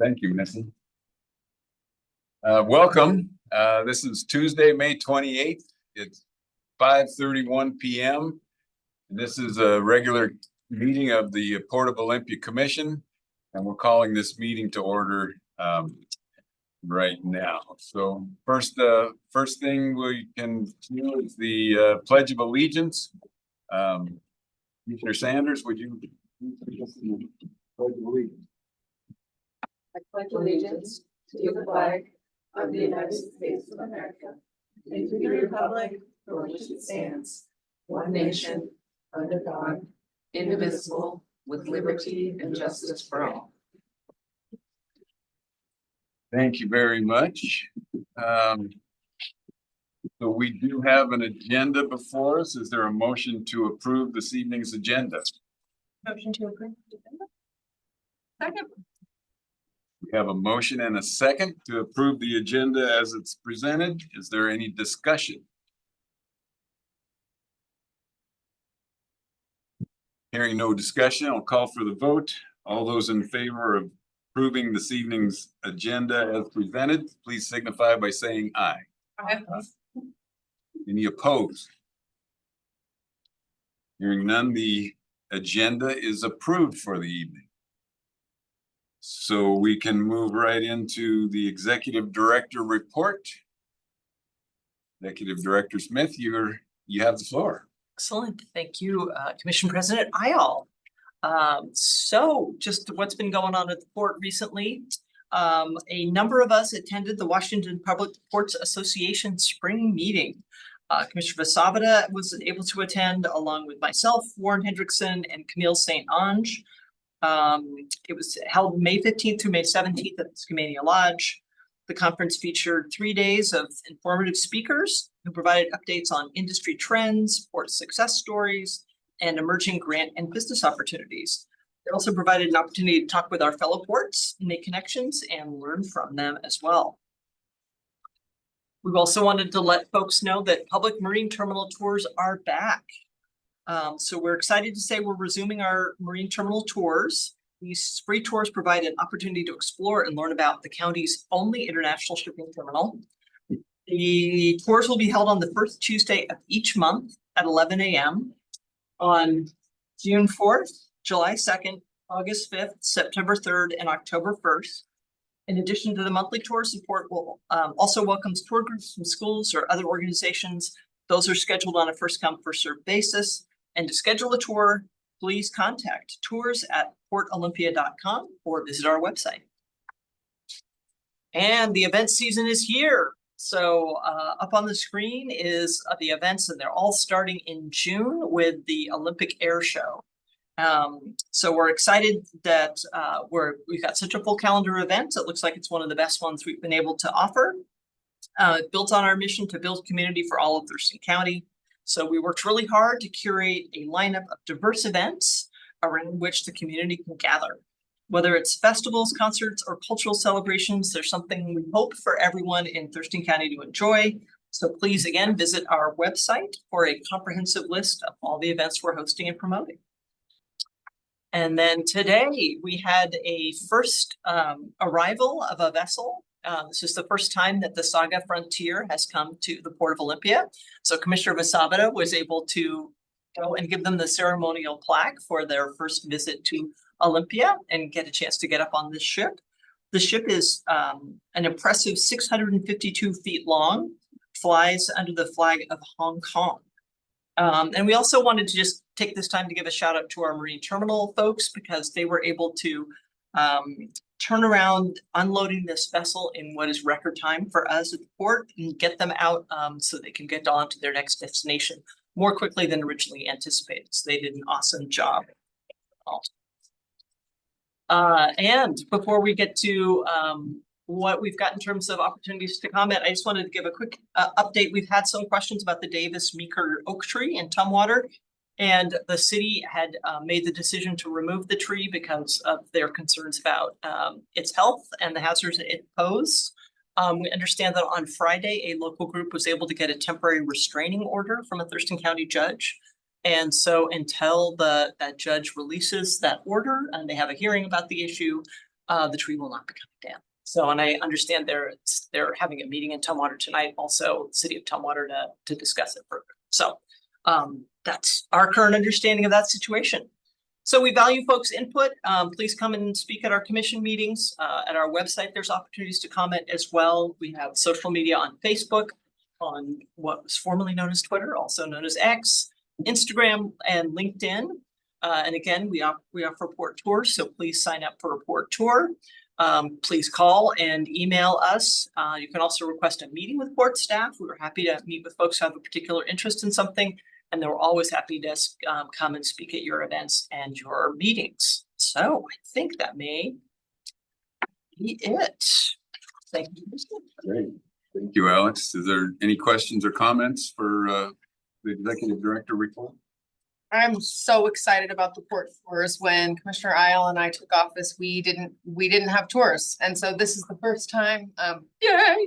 Thank you, Missy. Welcome. This is Tuesday, May 28th. It's 5:31 p.m. This is a regular meeting of the Port of Olympia Commission, and we're calling this meeting to order right now. So first thing we can do is the Pledge of Allegiance. Commissioner Sanders, would you please Pledge of Allegiance? I pledge allegiance to the flag of the United States of America and to the republic for which it stands, one nation, under God, indivisible, with liberty and justice for all. Thank you very much. So we do have an agenda before us. Is there a motion to approve this evening's agenda? Motion to approve. Second. We have a motion and a second to approve the agenda as it's presented. Is there any discussion? Hearing no discussion, I'll call for the vote. All those in favor of approving this evening's agenda as presented, please signify by saying aye. Aye. Any opposed? Hearing none, the agenda is approved for the evening. So we can move right into the Executive Director report. Executive Director Smith, you have the floor. Excellent. Thank you, Commission President Ayal. So just what's been going on at the port recently. A number of us attended the Washington Public Ports Association spring meeting. Commissioner Vasavada was able to attend along with myself, Warren Hendrickson, and Camille St. Ange. It was held May 15th through May 17th at the Skamania Lodge. The conference featured 3 days of informative speakers who provided updates on industry trends, port success stories, and emerging grant and business opportunities. It also provided an opportunity to talk with our fellow ports, make connections, and learn from them as well. We've also wanted to let folks know that public marine terminal tours are back. So we're excited to say we're resuming our marine terminal tours. These free tours provide an opportunity to explore and learn about the county's only international shipping terminal. The tours will be held on the first Tuesday of each month at 11 a.m. on June 4th, July 2nd, August 5th, September 3rd, and October 1st. In addition to the monthly tour, support will also welcomes tour groups from schools or other organizations. Those are scheduled on a first come, first served basis. And to schedule a tour, please contact tours@portolympia.com or visit our website. And the event season is here. So up on the screen is the events, and they're all starting in June with the Olympic Air Show. So we're excited that we've got such a full calendar of events. It looks like it's one of the best ones we've been able to offer. Built on our mission to build community for all of Thurston County. So we worked really hard to curate a lineup of diverse events around which the community can gather. Whether it's festivals, concerts, or cultural celebrations, there's something we hope for everyone in Thurston County to enjoy. So please, again, visit our website for a comprehensive list of all the events we're hosting and promoting. And then today we had a first arrival of a vessel. This is the first time that the Saga Frontier has come to the Port of Olympia. So Commissioner Vasavada was able to go and give them the ceremonial plaque for their first visit to Olympia and get a chance to get up on this ship. The ship is an impressive 652 feet long, flies under the flag of Hong Kong. And we also wanted to just take this time to give a shout out to our marine terminal folks because they were able to turn around unloading this vessel in what is record time for us at the port and get them out so they can get on to their next destination more quickly than originally anticipated. So they did an awesome job. And before we get to what we've got in terms of opportunities to comment, I just wanted to give a quick update. We've had some questions about the Davis Meeker oak tree in Tumwater. And the city had made the decision to remove the tree because of their concerns about its health and the hazards that it posed. We understand that on Friday, a local group was able to get a temporary restraining order from a Thurston County judge. And so until that judge releases that order and they have a hearing about the issue, the tree will not be coming down. So, and I understand they're having a meeting in Tumwater tonight, also City of Tumwater to discuss it further. So, that's our current understanding of that situation. So we value folks' input. Please come and speak at our commission meetings. At our website, there's opportunities to comment as well. We have social media on Facebook, on what was formerly known as Twitter, also known as X, Instagram, and LinkedIn. And again, we offer port tours, so please sign up for a port tour. Please call and email us. You can also request a meeting with port staff. We're happy to meet with folks who have a particular interest in something, and they're always happy to come and speak at your events and your meetings. So I think that may be it. Thank you. Great. Thank you, Alex. Is there any questions or comments for the executive director report? I'm so excited about the port tours. When Commissioner Isle and I took office, we didn't have tours. And so this is the first time, yay!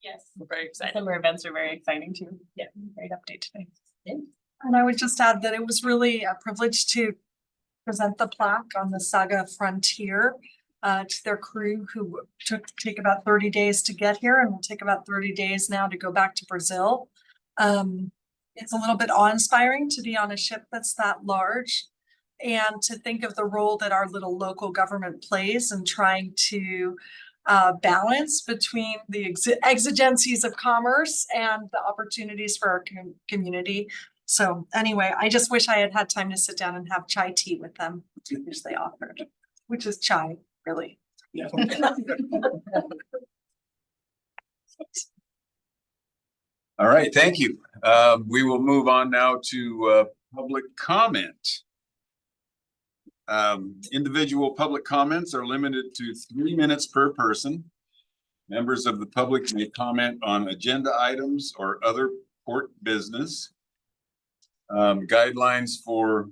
Yes, we're very excited. Summer events are very exciting too. Yeah. Great update today. Yeah. And I would just add that it was really a privilege to present the plaque on the Saga Frontier to their crew who take about 30 days to get here and will take about 30 days now to go back to Brazil. It's a little bit awe-inspiring to be on a ship that's that large and to think of the role that our little local government plays in trying to balance between the exigencies of commerce and the opportunities for our community. So anyway, I just wish I had had time to sit down and have chai tea with them, which they offered, which is chai, really. Yeah. All right, thank you. We will move on now to public comment. Individual public comments are limited to 3 minutes per person. Members of the public may comment on agenda items or other port business. Guidelines for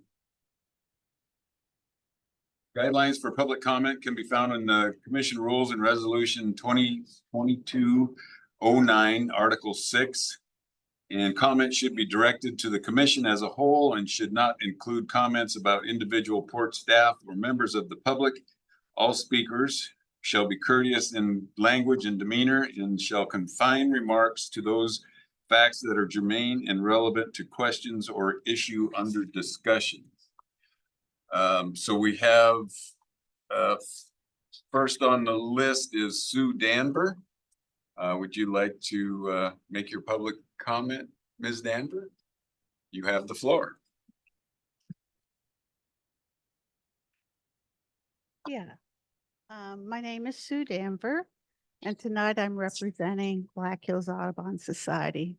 public comment can be found in the Commission Rules and Resolution 2022-09, Article 6. And comments should be directed to the commission as a whole and should not include comments about individual port staff or members of the public. All speakers shall be courteous in language and demeanor and shall confine remarks to those facts that are germane and relevant to questions or issue under discussion. So we have first on the list is Sue Danver. Would you like to make your public comment, Ms. Danver? You have the floor. Yeah, my name is Sue Danver, and tonight I'm representing Black Hills Audubon Society.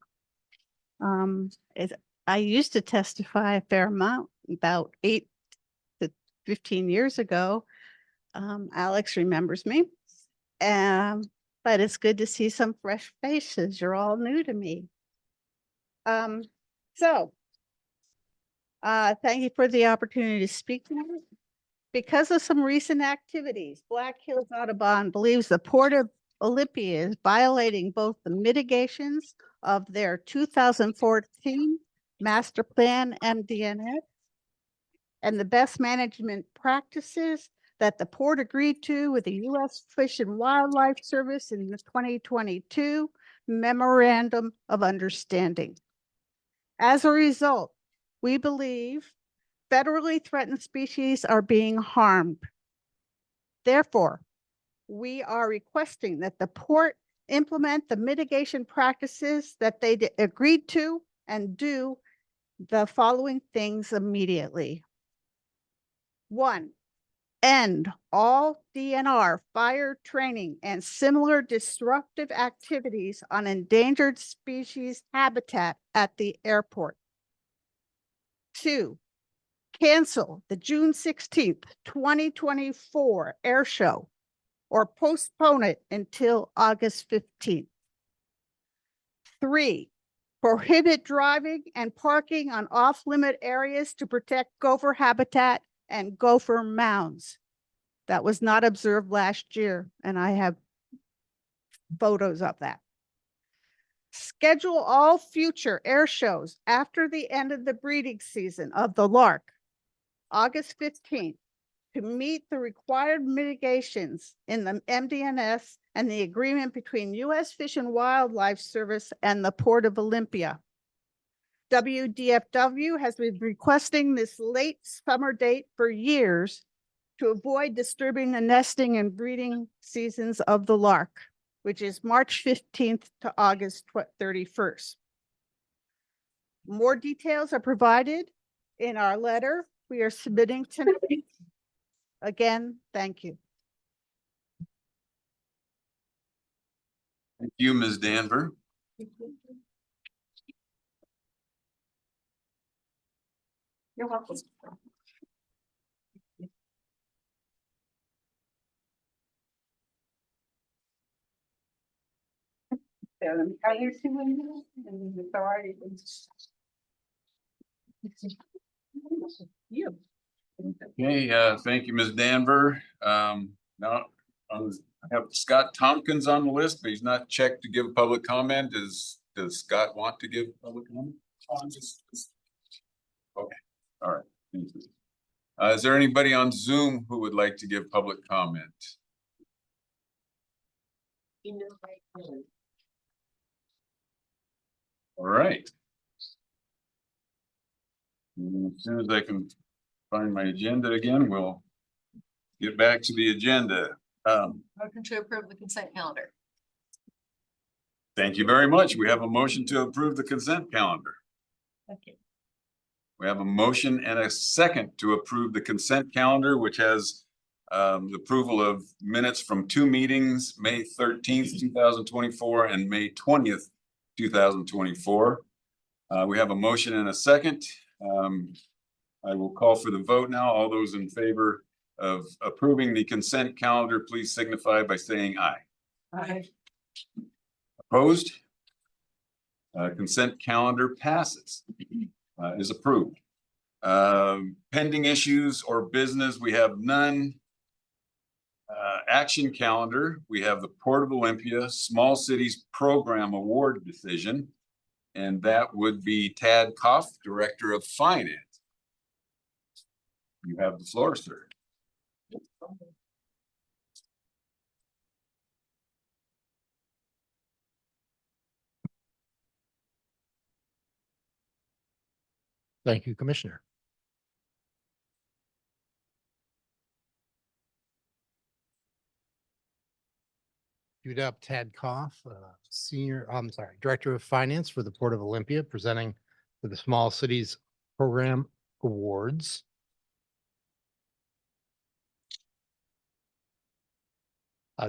I used to testify a fair amount about 8 to 15 years ago. Alex remembers me, but it's good to see some fresh faces. You're all new to me. Thank you for the opportunity to speak tonight. Because of some recent activities, Black Hills Audubon believes the Port of Olympia is violating both the mitigations of their 2014 Master Plan MD&S and the best management practices that the port agreed to with the U.S. Fish and Wildlife Service in the 2022 Memorandum of Understanding. As a result, we believe federally threatened species are being harmed. Therefore, we are requesting that the port implement the mitigation practices that they agreed to and do the following things immediately. 1, end all DNR, fire training, and similar disruptive activities on endangered species habitat at the airport. 2, cancel the June 16th, 2024 air show or postpone it until August 15th. 3, prohibit driving and parking on off-limit areas to protect gopher habitat and gopher mounds. That was not observed last year, and I have photos of that. Schedule all future air shows after the end of the breeding season of the lark, August 15th to meet the required mitigations in the MDNS and the agreement between U.S. Fish and Wildlife Service and the Port of Olympia. WDFW has been requesting this late summer date for years to avoid disturbing the nesting and breeding seasons of the lark, which is March 15th to August 31st. More details are provided in our letter we are submitting tonight. Again, thank you. Thank you, Ms. Danver. You're welcome. You. Okay, thank you, Ms. Danver. Now, I have Scott Tompkins on the list, but he's not checked to give public comment. Does Scott want to give public comment? Okay, all right. Thank you. Is there anybody on Zoom who would like to give public comment? All right. As soon as I can find my agenda again, we'll get back to the agenda. Motion to approve the consent calendar. Thank you very much. We have a motion to approve the consent calendar. Thank you. We have a motion and a second to approve the consent calendar, which has the approval of minutes from two meetings, May 13th, 2024 and May 20th, 2024. We have a motion and a second. I will call for the vote now. All those in favor of approving the consent calendar, please signify by saying aye. Aye. Opposed? Consent calendar passes, is approved. Pending issues or business, we have none. Action calendar, we have the Port of Olympia Small Cities Program Award decision, and that would be Tad Koff, Director of Finance. You have the floor, sir. Thank you, Commissioner. UW Tad Koff, Director of Finance for the Port of Olympia, presenting for the Small Cities Program Awards.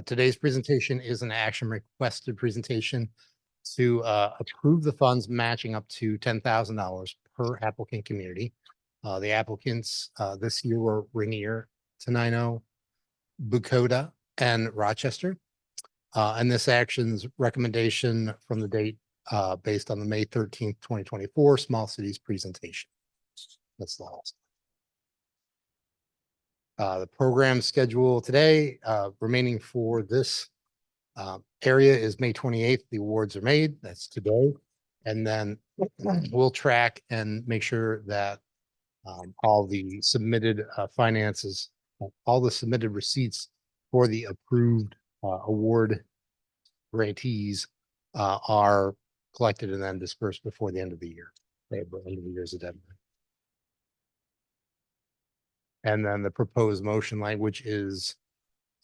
Today's presentation is an action requested presentation to approve the funds matching up to $10,000 per applicant community. The applicants this year were Rainier, Tenino, Bucota, and Rochester. And this action's recommendation from the date based on the May 13th, 2024 Small Cities presentation. That's the last. The program schedule today remaining for this area is May 28th. The awards are made. That's today. And then we'll track and make sure that all the submitted finances, all the submitted receipts for the approved award grantees are collected and then dispersed before the end of the year. The end of the year is a deadline. And then the proposed motion language is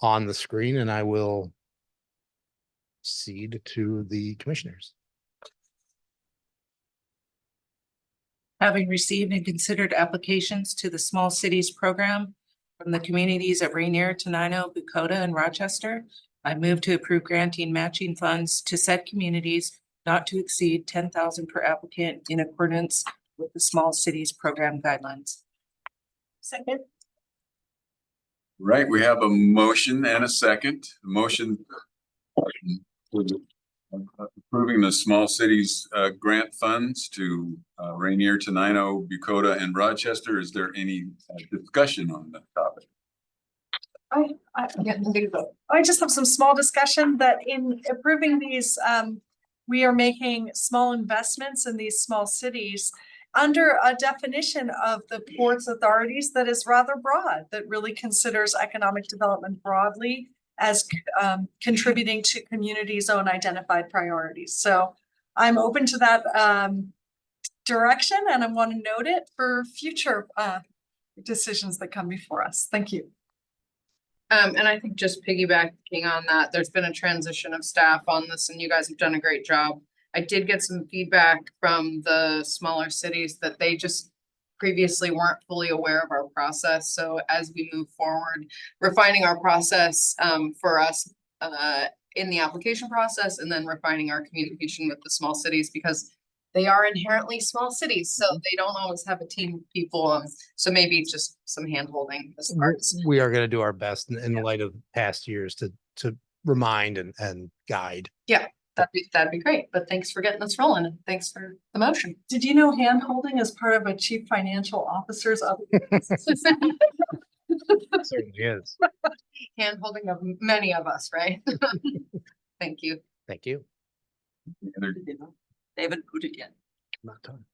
on the screen, and I will cede to the commissioners. Having received and considered applications to the Small Cities Program from the communities of Rainier, Tenino, Bucota, and Rochester, I move to approve granting matching funds to said communities not to exceed $10,000 per applicant in accordance with the Small Cities Program guidelines. Second. Right, we have a motion and a second. The motion approving the small cities grant funds to Rainier, Tenino, Bucota, and Rochester. Is there any discussion on that topic? I just have some small discussion that in approving these, we are making small investments in these small cities. under a definition of the ports authorities that is rather broad, that really considers economic development broadly as contributing to communities' own identified priorities. So I'm open to that direction, and I want to note it for future decisions that come before us. Thank you. And I think just piggybacking on that, there's been a transition of staff on this and you guys have done a great job. I did get some feedback from the smaller cities that they just previously weren't fully aware of our process. So as we move forward, refining our process for us in the application process, and then refining our communication with the small cities, because they are inherently small cities, so they don't always have a team of people. So maybe just some hand holding as far as. We are gonna do our best in light of past years to remind and guide. That'd be great, but thanks for getting us rolling and thanks for the motion. Did you know hand holding is part of a chief financial officer's other? Certainly is. Hand holding of many of us, right? Thank you. Thank you. Any other- David Budigan. Not done.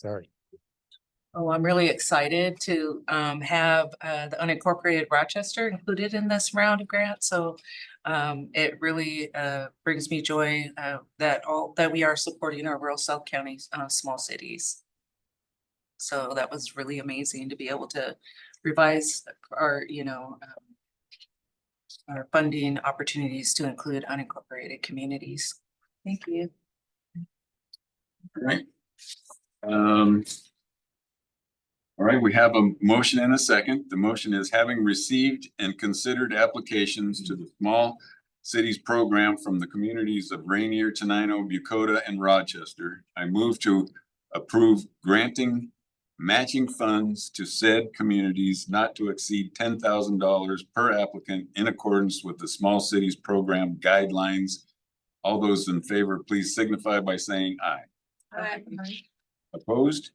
Sorry. Oh, I'm really excited to have the unincorporated Rochester included in this round of grants. So it really brings me joy that we are supporting our rural South Counties, small cities. So that was really amazing to be able to revise our, our funding opportunities to include unincorporated communities. Thank you. Right. All right, we have a motion and a second. The motion is having received and considered applications to the Small Cities Program from the communities of Rainier, Tenino, Bucota, and Rochester. I move to approve granting matching funds to said communities not to exceed $10,000 per applicant in accordance with the Small Cities Program guidelines. All those in favor, please signify by saying aye. Opposed?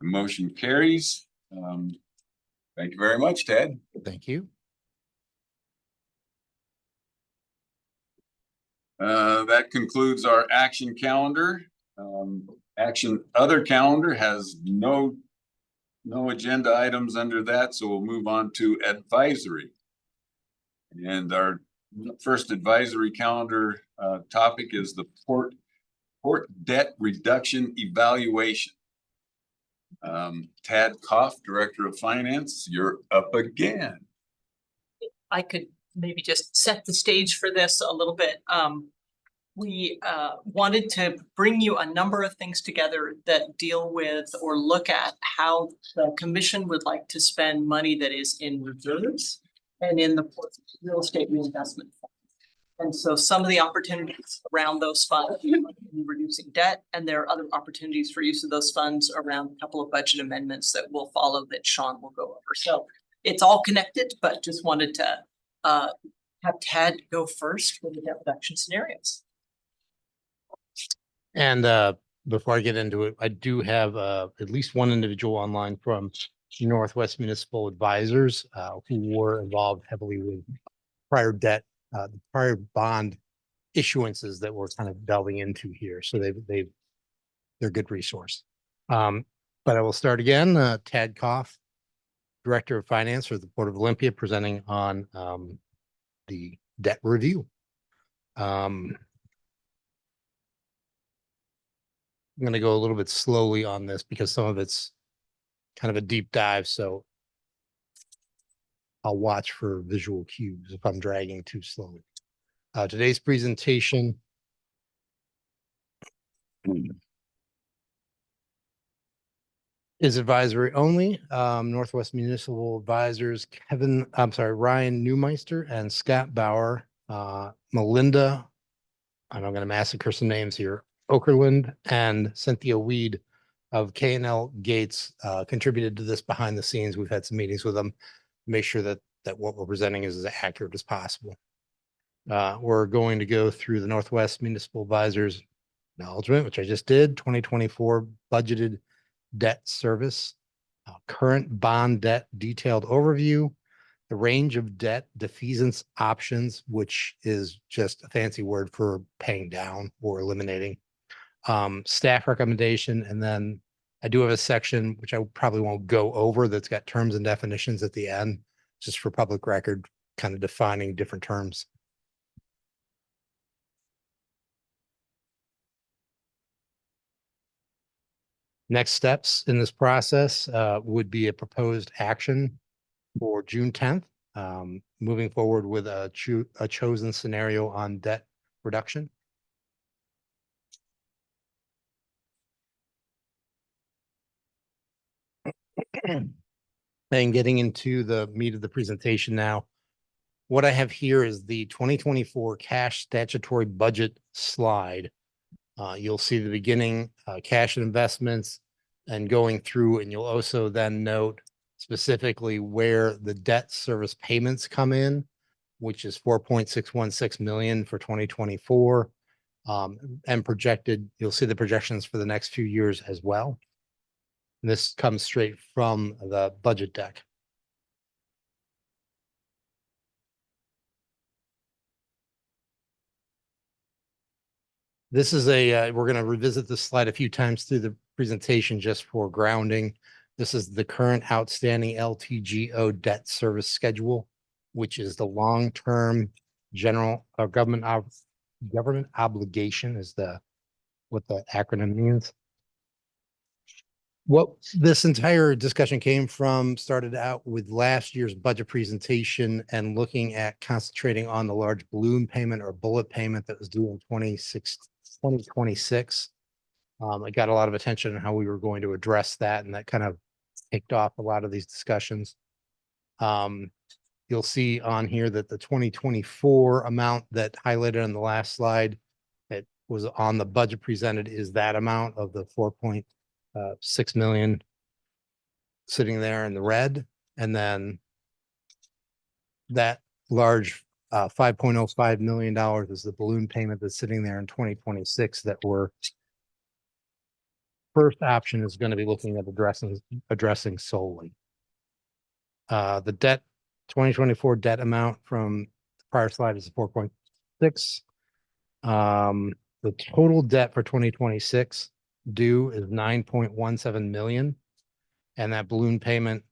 The motion carries. Thank you very much, Ted. Thank you. That concludes our action calendar. Other calendar has no agenda items under that, so we'll move on to advisory. And our first advisory calendar topic is the port debt reduction evaluation. Tad Koff, Director of Finance, you're up again. I could maybe just set the stage for this a little bit. We wanted to bring you a number of things together that deal with or look at how the commission would like to spend money that is in reserves and in the port's real estate reinvestment fund. And so some of the opportunities around those funds, reducing debt, and there are other opportunities for use of those funds around a couple of budget amendments that will follow that Sean will go over. So it's all connected, but just wanted to have Tad go first for the debt reduction scenarios. And before I get into it, I do have at least one individual online from Northwest Municipal Advisors who were involved heavily with prior debt, the prior bond issuances that we're kind of delving into here. So they're a good resource. But I will start again. Tad Koff, Director of Finance for the Port of Olympia, presenting on the debt review. I'm going to go a little bit slowly on this because some of it's kind of a deep dive. So I'll watch for visual cues if I'm dragging too slowly. Today's presentation is advisory only. Northwest Municipal Advisors, Ryan Neumeister and Scott Bauer, Melinda, and I'm going to massacre some names here, Okerlund and Cynthia Weed of K&L Gates contributed to this behind the scenes. We've had some meetings with them, make sure that what we're presenting is as accurate as possible. We're going to go through the Northwest Municipal Advisors acknowledgement, which I just did, 2024 budgeted debt service, current bond debt detailed overview, the range of debt defeasance options, which is just a fancy word for paying down or eliminating, staff recommendation, and then I do have a section which I probably won't go over that's got terms and definitions at the end, just for public record, kind of defining different terms. Next steps in this process would be a proposed action for June 10th, moving forward with a chosen scenario on debt reduction. And getting into the meat of the presentation now. What I have here is the 2024 cash statutory budget slide. You'll see the beginning, cash and investments, and going through, and you'll also then note specifically where the debt service payments come in, which is 4.616 million for 2024. And projected, you'll see the projections for the next few years as well. And this comes straight from the budget deck. This is we're going to revisit this slide a few times through the presentation just for grounding. This is the current outstanding LTGO debt service schedule, which is the long-term general government obligation is what the acronym means. What this entire discussion came from started out with last year's budget presentation and looking at concentrating on the large balloon payment or bullet payment that was due in 2026. It got a lot of attention on how we were going to address that, and that kind of kicked off a lot of these discussions. You'll see on here that the 2024 amount that highlighted on the last slide that was on the budget presented is that amount of the 4.6 million sitting there in the red. And then that large $5.05 million is the balloon payment that's sitting there in 2026 that we're first option is going to be looking at addressing solely. The debt 2024 debt amount from the prior slide is 4.6. The total debt for 2026 due is 9.17 million. And that balloon payment,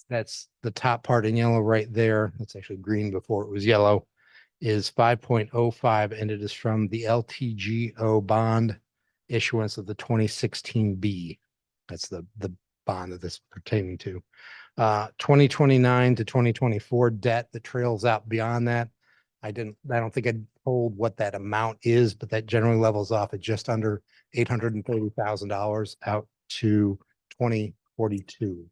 that's the top part in yellow right there. It's actually green before it was yellow, is 5.05, and it is from the LTGO bond issuance of the 2016 B. That's the bond that this is pertaining to. 2029 to 2024 debt that trails out beyond that. I don't think I told what that amount is, but that generally levels off at just under $830,000 out to 2042.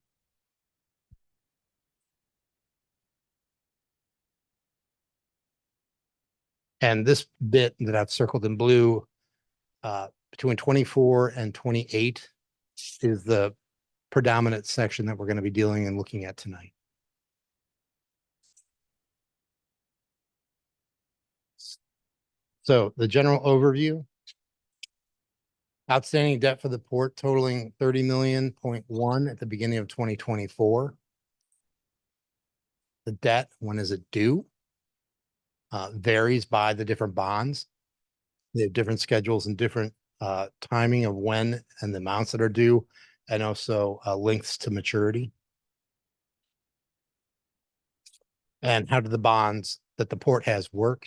And this bit that I've circled in blue, between 24 and 28 is the predominant section that we're going to be dealing and looking at tonight. So the general overview. Outstanding debt for the port totaling 30 million.1 at the beginning of 2024. The debt, when is it due? Varies by the different bonds. They have different schedules and different timing of when and the amounts that are due, and also lengths to maturity. And how do the bonds that the port has work?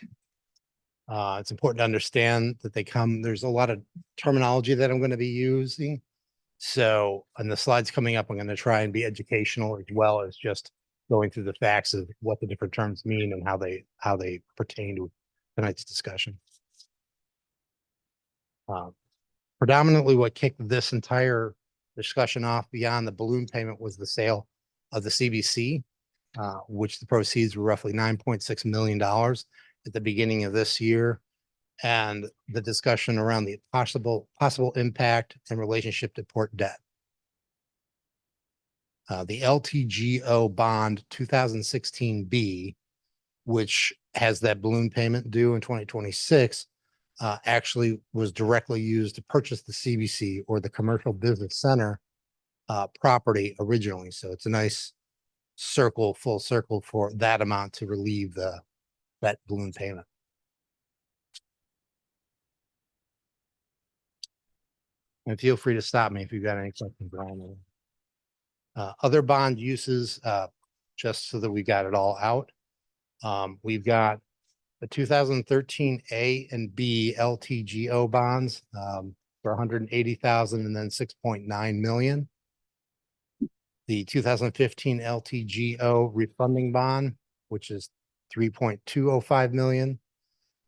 It's important to understand that there's a lot of terminology that I'm going to be using. So on the slides coming up, I'm going to try and be educational as well as just going through the facts of what the different terms mean and how they pertain to tonight's discussion. Predominantly what kicked this entire discussion off beyond the balloon payment was the sale of the CBC, which the proceeds were roughly $9.6 million at the beginning of this year, and the discussion around the possible impact and relationship to port debt. The LTGO bond 2016 B, which has that balloon payment due in 2026, actually was directly used to purchase the CBC, or the Commercial Business Center property originally. So it's a nice full circle for that amount to relieve that balloon payment. And feel free to stop me if you've got any questions around it. Other bond uses, just so that we got it all out. We've got the 2013 A and B LTGO bonds, for 180,000 and then 6.9 million. The 2015 LTGO refunding bond, which is 3.205 million.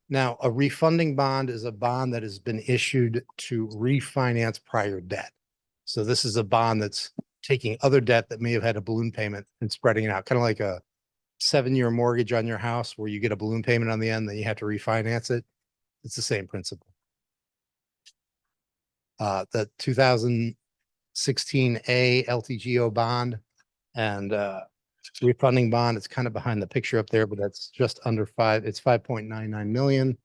Now, a refunding bond is a bond that has been issued to refinance prior debt. So this is a bond that's taking other debt that may have had a balloon payment and spreading it out, kind of like a 7-year mortgage on your house where you get a balloon payment on the end, then you have to refinance it. It's the same principle. The 2016 A LTGO bond and refunding bond, it's kind of behind the picture up there, but that's just under it's 5.99 million.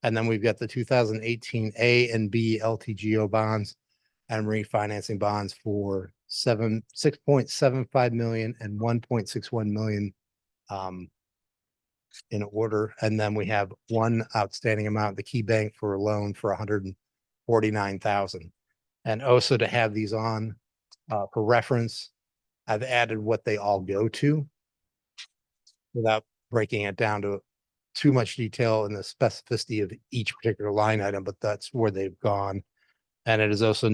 And then we've got the 2018 A and B LTGO bonds and refinancing bonds for 6.75 million and 1.61 million in order. And then we have one outstanding amount, the Key Bank for a loan for 149,000. And also to have these on for reference, I've added what they all go to without breaking it down to too much detail in the specificity of each particular line item, but that's where they've gone. And it is also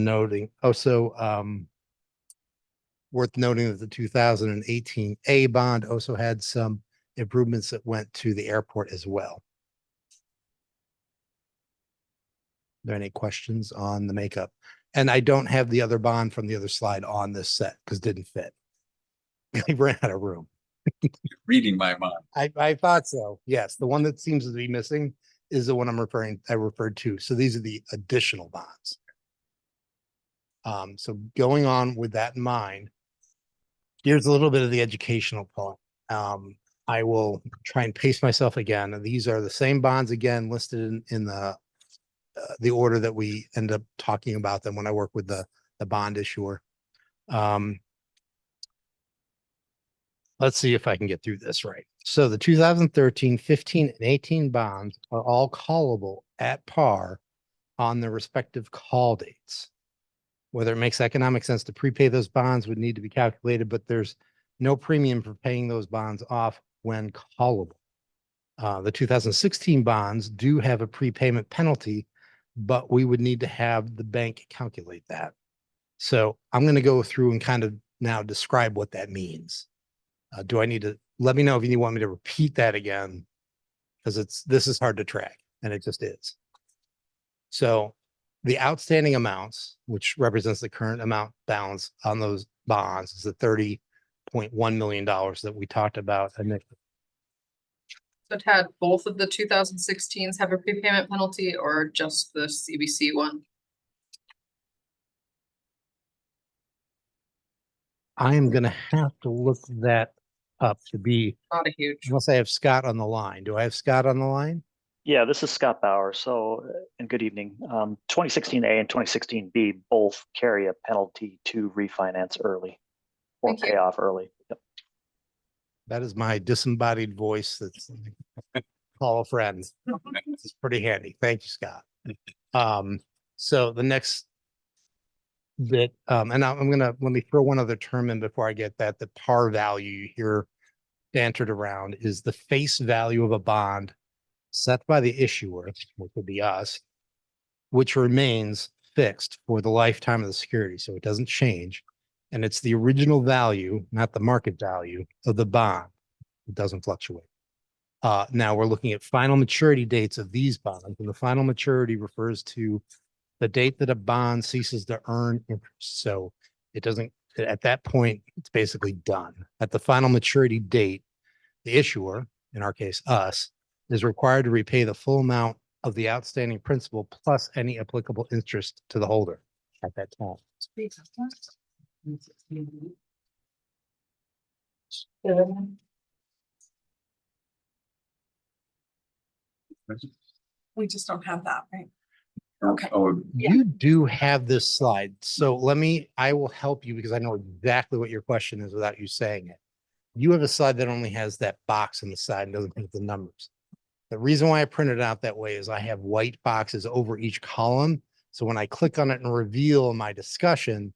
worth noting that the 2018 A bond also had some improvements that went to the airport as well. Are there any questions on the makeup? And I don't have the other bond from the other slide on this set because it didn't fit. I ran out of room. Reading my mind. I thought so. Yes, the one that seems to be missing is the one I referred to. So these are the additional bonds. So going on with that in mind, here's a little bit of the educational part. I will try and pace myself again. These are the same bonds again listed in the order that we end up talking about them when I work with the bond issuer. Let's see if I can get through this right. So the 2013, 15, and 18 bonds are all callable at par on their respective call dates. Whether it makes economic sense to prepay those bonds would need to be calculated, but there's no premium for paying those bonds off when callable. The 2016 bonds do have a prepayment penalty, but we would need to have the bank calculate that. So I'm going to go through and kind of now describe what that means. Do I need to let me know if you want me to repeat that again? Because this is hard to track, and it just is. So the outstanding amounts, which represents the current amount balance on those bonds, is the $30.1 million that we talked about initially. So Tad, both of the 2016s have a prepayment penalty or just the CBC one? I am going to have to look that up to be, Not a huge. unless I have Scott on the line. Do I have Scott on the line? Yeah, this is Scott Bauer. So, and good evening. 2016A and 2016B both carry a penalty to refinance early or Thank you. pay off early. Yep. That is my disembodied voice. That's call a friend. It's pretty handy. Thank you, Scott. So the next bit, and let me throw one other term in before I get that. The par value you hear bantered around is the face value of a bond set by the issuer, which would be us, which remains fixed for the lifetime of the security. So it doesn't change. And it's the original value, not the market value of the bond. It doesn't fluctuate. Now we're looking at final maturity dates of these bonds, and the final maturity refers to the date that a bond ceases to earn interest. So it doesn't, at that point, it's basically done. At the final maturity date, the issuer, in our case, us, is required to repay the full amount of the outstanding principal plus any applicable interest to the holder at that time. We just don't have that, right? Okay. You do have this slide. So I will help you because I know exactly what your question is without you saying it. You have a slide that only has that box on the side and doesn't have the numbers. The reason why I printed it out that way is I have white boxes over each column So when I click on it and reveal my discussion,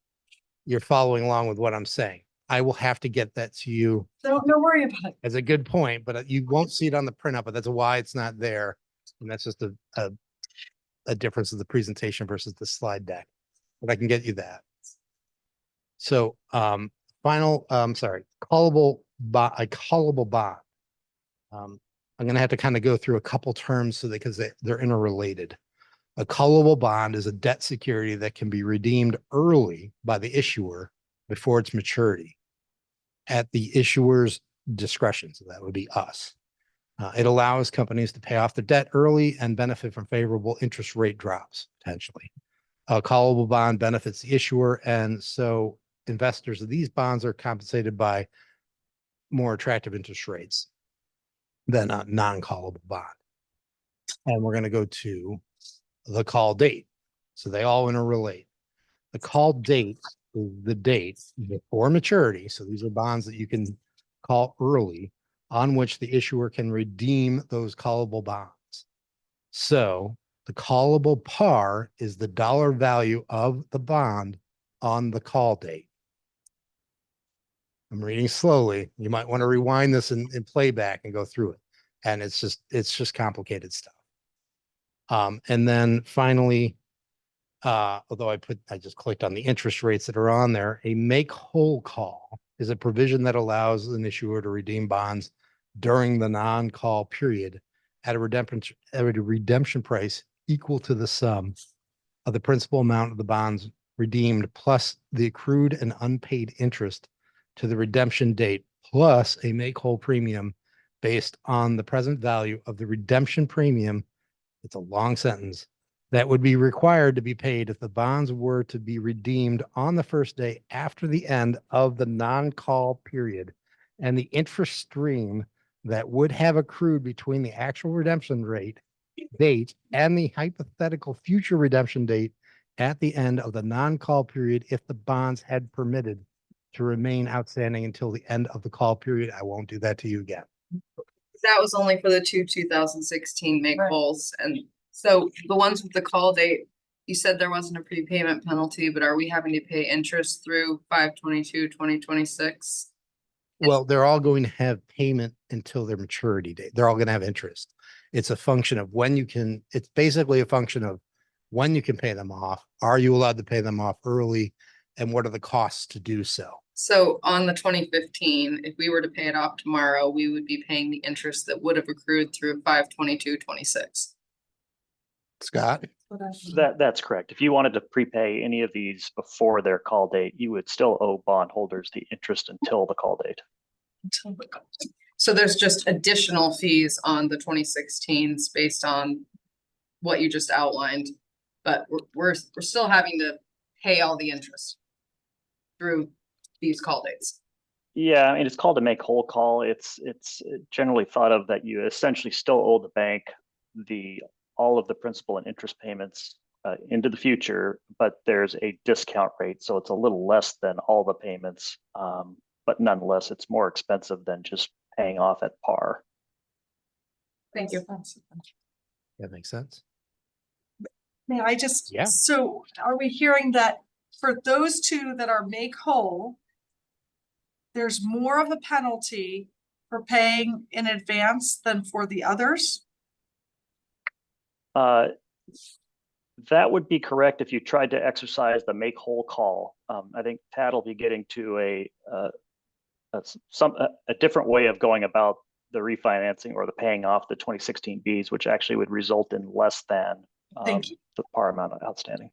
you're following along with what I'm saying. I will have to get that to you. Don't worry about it. As a good point, but you won't see it on the printout, but that's why it's not there. And that's just a difference of the presentation versus the slide deck. But I can get you that. So, callable bond. I'm gonna have to kind of go through a couple terms so that because they're interrelated. A callable bond is a debt security that can be redeemed early by the issuer before its maturity at the issuer's discretion. So that would be us. It allows companies to pay off their debt early and benefit from favorable interest rate drops, potentially. A callable bond benefits the issuer, and so investors of these bonds are compensated by more attractive interest rates than a non-callable bond. And we're going to go to the call date. So they all interrelate. The call date is the date before maturity. So these are bonds that you can call early on which the issuer can redeem those callable bonds. So the callable par is the dollar value of the bond on the call date. I'm reading slowly. You might want to rewind this and play back and go through it. And it's just complicated stuff. And then finally, although I just clicked on the interest rates that are on there, a make whole call is a provision that allows an issuer to redeem bonds during the non-call period at a redemption price equal to the sum of the principal amount of the bonds redeemed plus the accrued and unpaid interest to the redemption date plus a make whole premium based on the present value of the redemption premium. It's a long sentence that would be required to be paid if the bonds were to be redeemed on the first day after the end of the non-call period, and the interest stream that would have accrued between the actual redemption date and the hypothetical future redemption date at the end of the non-call period if the bonds had permitted to remain outstanding until the end of the call period. I won't do that to you again. That was only for the 2016 make Right. wholes, and so the ones with the call date, you said there wasn't a prepayment penalty, but are we having to pay interest through 5/22/2026? Well, they're all going to have payment until their maturity date. They're all going to have interest. It's a function of when you can, it's basically a function of when you can pay them off. Are you allowed to pay them off early? And what are the costs to do so? So on the 2015, if we were to pay it off tomorrow, we would be paying the interest that would have accrued through 5/22/26. Scott? That's correct. If you wanted to prepay any of these before their call date, you would still owe bondholders the interest until the call date. So there's just additional fees on the 2016s based on what you just outlined. But we're still having to pay all the interest through these call dates. Yeah, I mean, it's called a make whole call. It's generally thought of that you essentially still owe the bank all of the principal and interest payments into the future, but there's a discount rate, so it's a little less than all the payments. But nonetheless, it's more expensive than just paying off at par. Thank you. That makes sense. May I just, Yeah. so are we hearing that for those two that are make whole, there's more of a penalty for paying in advance than for the others? That would be correct if you tried to exercise the make whole call. I think Tad will be getting to a different way of going about the refinancing or the paying off the 2016 Bs, which actually would result in less than Thank you. the par amount outstanding.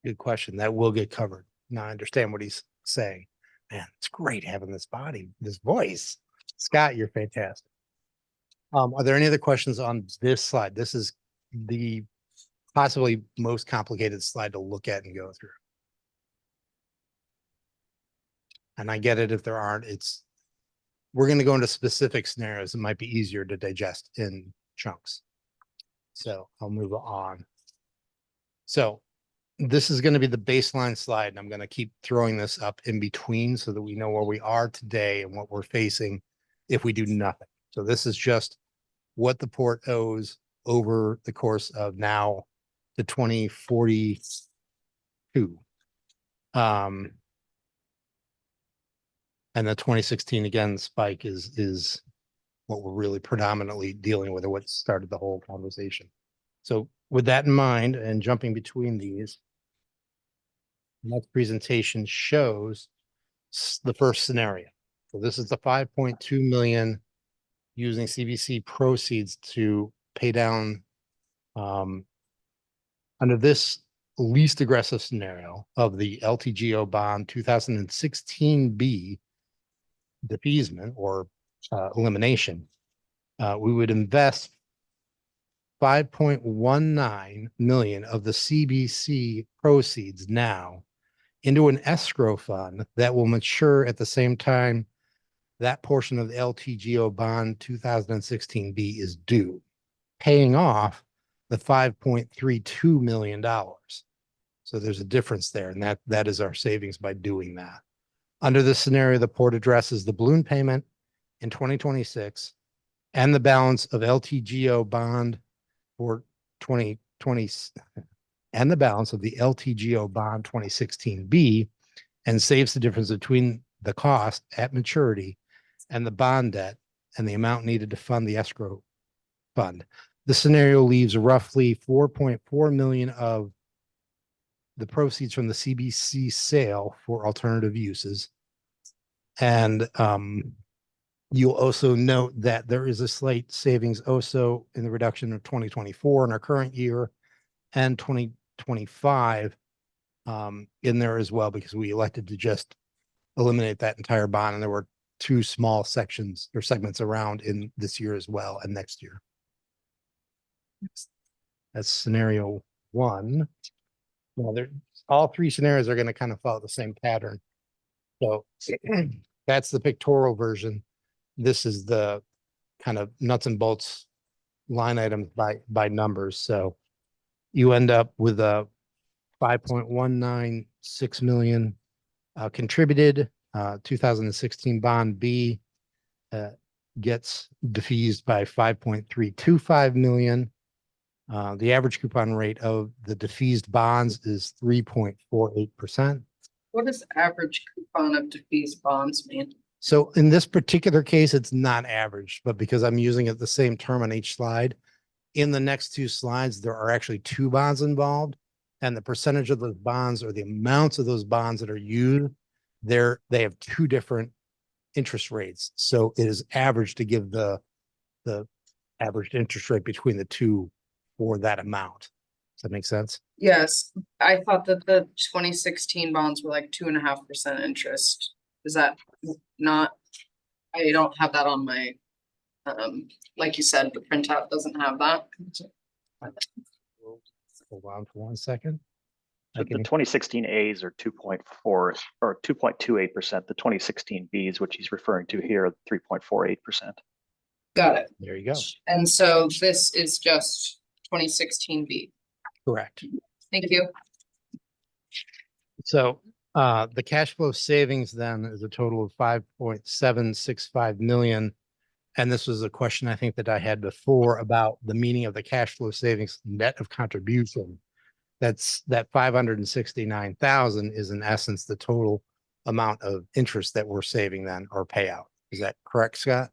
Good question. That will get covered. Now I understand what he's saying. Man, it's great having this voice. Scott, you're fantastic. Are there any other questions on this slide? This is the possibly most complicated slide to look at and go through. And I get it if there aren't, we're going to go into specific scenarios. It might be easier to digest in chunks. So I'll move on. So this is going to be the baseline slide, and I'm going to keep throwing this up in between so that we know where we are today and what we're facing if we do nothing. So this is just what the port owes over the course of now to 2042. And the 2016 again spike is what we're really predominantly dealing with, or what started the whole conversation. So with that in mind, and jumping between these, the next presentation shows the first scenario. So this is the 5.2 million using CVC proceeds to pay down under this least aggressive scenario of the LTGO bond 2016B defeasance or elimination. We would invest 5.19 million of the CBC proceeds now into an escrow fund that will mature at the same time that portion of the LTGO bond 2016B is due, paying off the $5.32 million. So there's a difference there, and that is our savings by doing that. Under this scenario, the port addresses the balloon payment in 2026 and the balance of LTGO bond for 2020 and the balance of the LTGO bond 2016B, and saves the difference between the cost at maturity and the bond debt and the amount needed to fund the escrow fund. The scenario leaves roughly 4.4 million of the proceeds from the CBC sale for alternative uses. And you'll also note that there is a slight savings also in the reduction of 2024 in our current year and 2025 in there as well, because we elected to just eliminate that entire bond, and there were two small sections or segments around in this year as well and next year. That's scenario one. Well, all three scenarios are going to kind of follow the same pattern. So that's the pictorial version. This is the kind of nuts and bolts line items by numbers. So you end up with a 5.196 million contributed. 2016 bond B gets defeased by 5.325 million. The average coupon rate of the defeased bonds is 3.48%. What does average coupon of defeased bonds mean? So in this particular case, it's not average, but because I'm using it the same term on each slide, in the next two slides, there are actually two bonds involved, and the percentage of those bonds or the amounts of those bonds that are used, they have two different interest rates. So it is average to give the average interest rate between the two for that amount. Does that make sense? Yes, I thought that the 2016 bonds were like 2.5% interest. Is that not? I don't have that on my, like you said, the printout doesn't have that. Hold on for 1 second. The 2016 A's are 2.4 or 2.28%. The 2016 B's, which he's referring to here, are 3.48%. Got it. There you go. And so this is just 2016 B. Correct. Thank you. So the cash flow savings then is a total of 5.765 million. And this was a question I think that I had before about the meaning of the cash flow savings net of contribution. That's that 569,000 is in essence the total amount of interest that we're saving then, or payout. Is that correct, Scott?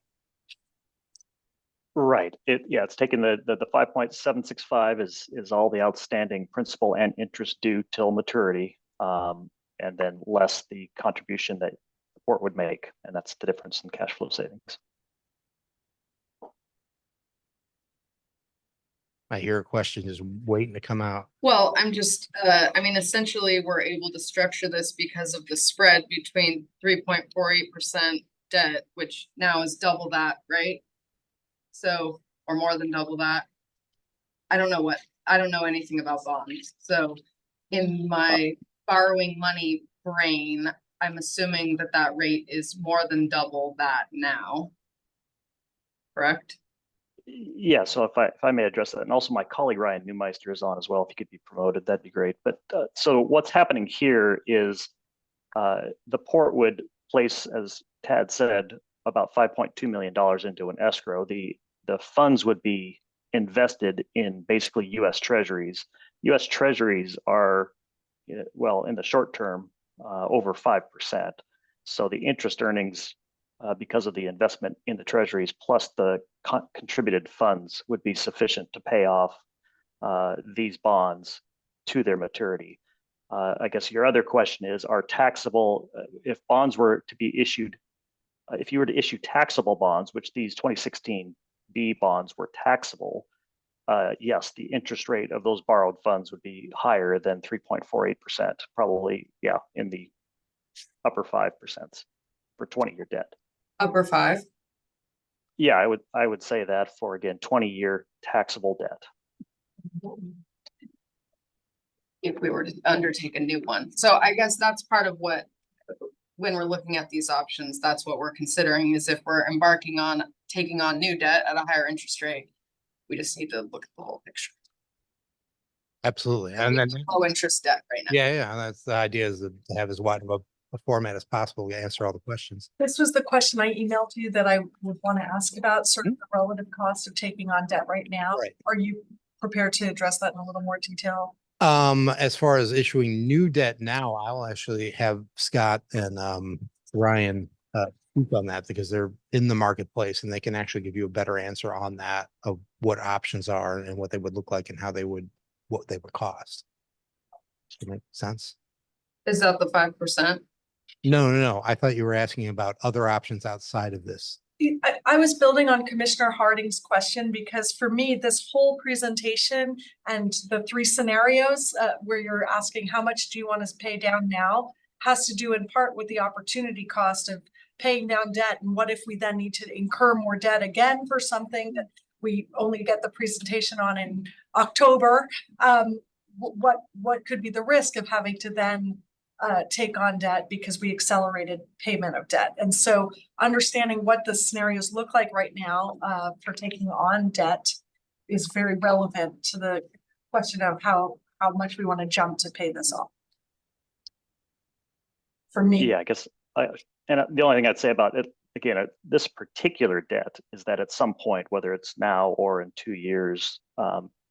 Right. It's taking the 5.765 is all the outstanding principal and interest due till maturity, and then less the contribution that the port would make, and that's the difference in cash flow savings. I hear a question just waiting to come out. Well, I'm just, I mean, essentially, we're able to structure this because of the spread between 3.48% debt, which now is double that, right? So, or more than double that. I don't know anything about bonds. So in my borrowing money brain, I'm assuming that that rate is more than double that now. Correct? Yeah, so if I may address that, and also my colleague Ryan Neumeister is on as well. If he could be promoted, that'd be great. But so what's happening here is the port would place, as Tad said, about $5.2 million into an escrow. The funds would be invested in basically U.S. Treasuries, US Treasuries are, well, in the short term, over 5%. So the interest earnings, because of the investment in the Treasuries plus the contributed funds, would be sufficient to pay off these bonds to their maturity. I guess your other question is, are taxable, if bonds were to be issued, if you were to issue taxable bonds, which these 2016 B bonds were taxable, yes, the interest rate of those borrowed funds would be higher than 3.48%, probably, yeah, in the upper 5% for 20-year debt. Upper 5. Yeah, I would say that for, again, 20-year taxable debt. If we were to undertake a new one. So I guess that's part of what, when we're looking at these options, that's what we're considering, is if we're embarking on taking on new debt at a higher interest rate, we just need to look at the whole picture. Absolutely. We And have then, low interest debt right now. yeah, that's the idea, is to have as wide of a format as possible to answer all the questions. This was the question I emailed you that I would want to ask about, sort of the relative cost of taking on debt right now. Right. Are you prepared to address that in a little more detail? As far as issuing new debt now, I'll actually have Scott and Ryan speak on that, because they're in the marketplace and they can actually give you a better answer on that, of what options are and what they would look like and how they would, what they would cost. Does that make sense? Is that the 5%? No. I thought you were asking about other options outside of this. I was building on Commissioner Harding's question, because for me, this whole presentation and the 3 scenarios where you're asking how much do you want to pay down now has to do in part with the opportunity cost of paying down debt. And what if we then need to incur more debt again for something that we only get the presentation on in October? What could be the risk of having to then take on debt because we accelerated payment of debt? And so understanding what the scenarios look like right now for taking on debt is very relevant to the question of how much we want to jump to pay this off. For me. Yeah, I guess, and the only thing I'd say about it, again, this particular debt is that at some point, whether it's now or in 2 years,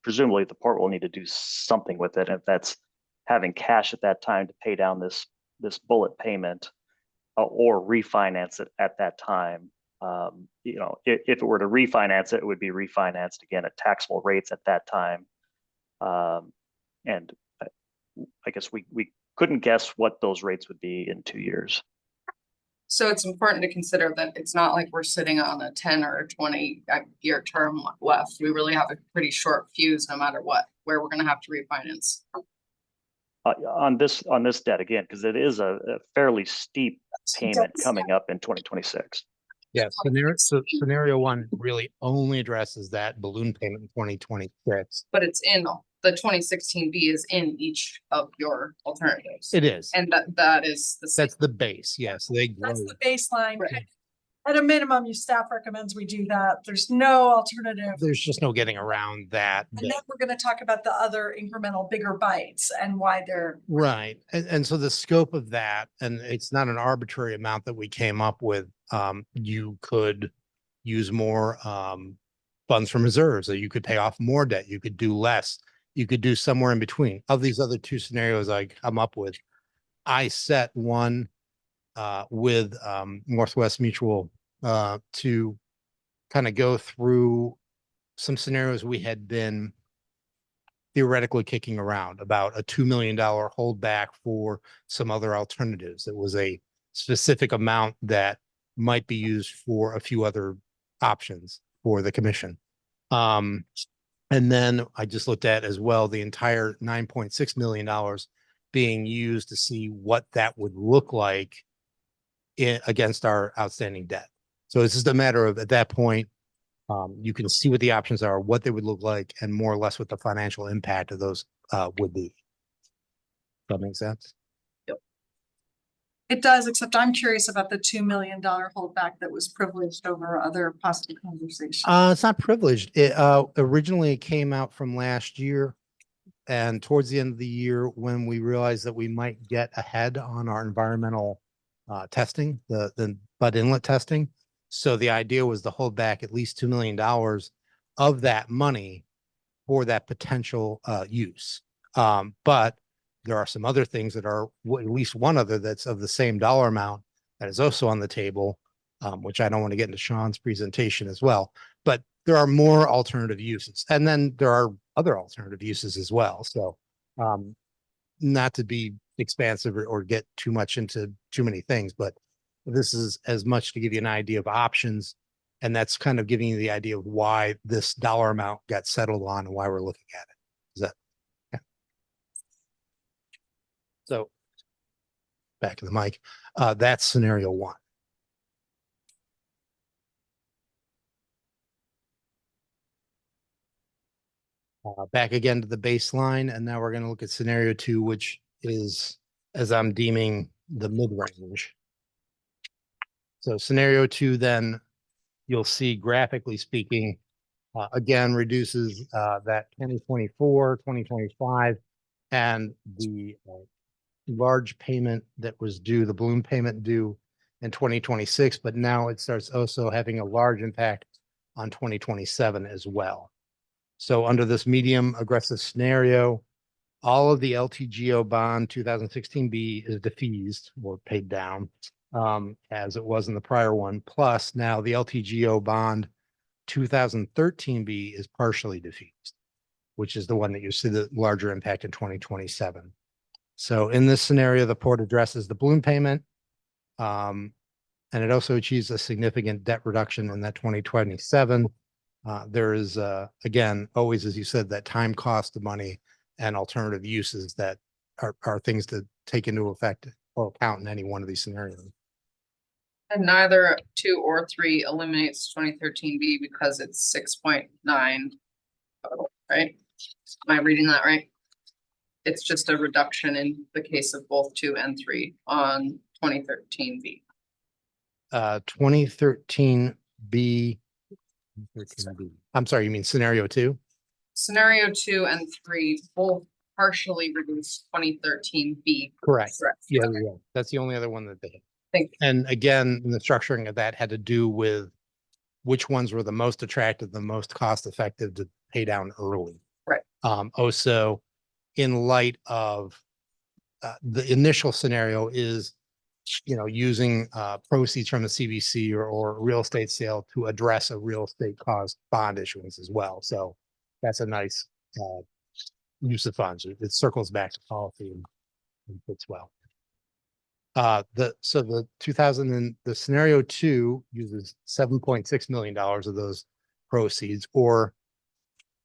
presumably the port will need to do something with it. If that's having cash at that time to pay down this bullet payment, or refinance it at that time. If it were to refinance it, it would be refinanced again at taxable rates at that time. And I guess we couldn't guess what those rates would be in 2 years. So it's important to consider that it's not like we're sitting on a 10 or a 20-year term left. We really have a pretty short fuse no matter what, where we're going to have to refinance. On this debt again, because it is a fairly steep payment coming up in 2026. Yeah, scenario 1 really only addresses that balloon payment in 2026. But it's in the 2016B is in each of your alternatives. It is. And that is the same. That's the base. Yes, they grow. That's the baseline. Right. At a minimum, your staff recommends we do that. There's no alternative. There's just no getting around that. And then we're going to talk about the other incremental bigger bites and why they're Right. And so the scope of that, and it's not an arbitrary amount that we came up with. You could use more funds from reserves, or you could pay off more debt. You could do less. You could do somewhere in between. Of these other 2 scenarios I come up with, I set one with Northwest Mutual to kind of go through some scenarios we had been theoretically kicking around, about a $2 million holdback for some other alternatives. It was a specific amount that might be used for a few other options for the commission. And then I just looked at as well the entire $9.6 million being used to see what that would look like against our outstanding debt. So it's just a matter of, at that point, you can see what the options are, what they would look like, and more or less what the financial impact of those would be. Does that make sense? It does, except I'm curious about the $2 million holdback that was privileged over other possible conversations. It's not privileged. It originally came out from last year, and towards the end of the year, when we realized that we might get ahead on our environmental testing, the Bud Inlet testing. So the idea was to hold back at least $2 million of that money for that potential use. But there are some other things that are, at least one other that's of the same dollar amount that is also on the table, which I don't want to get into Sean's presentation as well. But there are more alternative uses. And then there are other alternative uses as well. So not to be expansive or get too much into too many things, but this is as much to give you an idea of options. And that's kind of giving you the idea of why this dollar amount got settled on and why we're looking at it. Is that? Yeah. So back to the mic. That's scenario one. Back again to the baseline, and now we're going to look at scenario two, which is, as I'm deeming, the mid-range. So scenario two, then you'll see graphically speaking, again, reduces that 2024, 2025, and the large payment that was due, the balloon payment due in 2026, but now it starts also having a large impact on 2027 as well. So under this medium aggressive scenario, all of the LTGO bond 2016B is defeased or paid down, as it was in the prior one. Plus now the LTGO bond 2013B is partially defeased, which is the one that you see the larger impact in 2027. So in this scenario, the port addresses the balloon payment, and it also achieves a significant debt reduction in that 2027. There is, again, always, as you said, that time cost of money and alternative uses that are things to take into effect or account in any one of these scenarios. And neither 2 or 3 eliminates 2013B because it's 6.9. Right? Am I reading that right? It's just a reduction in the case of both 2 and 3 on 2013B. 2013B. I'm sorry, you mean scenario two? Scenario 2 and 3 both partially reduce 2013B. Correct. Correct. Yeah, yeah. That's the only other one that they had. Thank you. And again, the structuring of that had to do with which ones were the most attractive, the most cost effective to pay down early. Right. Also, in light of the initial scenario is, using proceeds from the CVC or real estate sale to address a real estate caused bond issuance as well. So that's a nice use of funds. It circles back to policy and fits well. The scenario two uses $7.6 million of those proceeds, or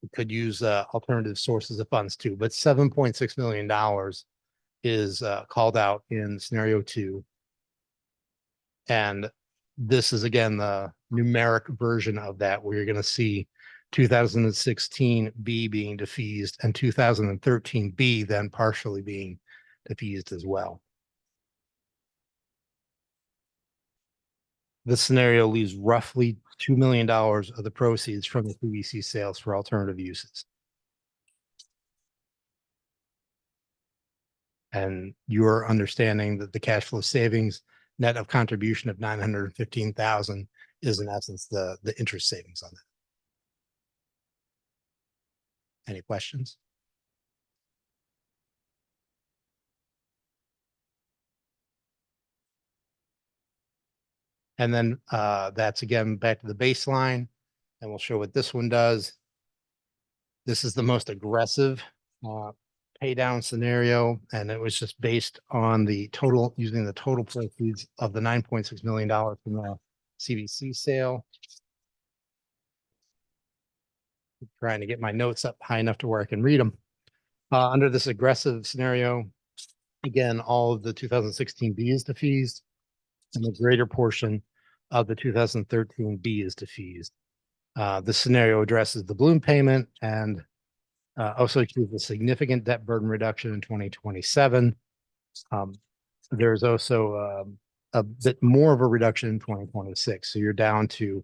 it could use alternative sources of funds too, but $7.6 million is called out in scenario two. And this is again the numeric version of that, where you're going to see 2016 B being defeased and 2013 B then partially being defeased as well. This scenario leaves roughly $2 million of the proceeds from the CVC sales for alternative uses. And you're understanding that the cash flow savings net of contribution of 915,000 is in essence the interest savings on that. Any questions? And then that's again back to the baseline, and we'll show what this one does. This is the most aggressive pay down scenario, and it was just based on the total, using the total proceeds of the $9.6 million from the CVC sale. Trying to get my notes up high enough to where I can read them. Under this aggressive scenario, again, all of the 2016 B is defeased, and the greater portion of the 2013 B is defeased. The scenario addresses the balloon payment and also achieves a significant debt burden reduction in 2027. There's also a bit more of a reduction in 2026. So you're down to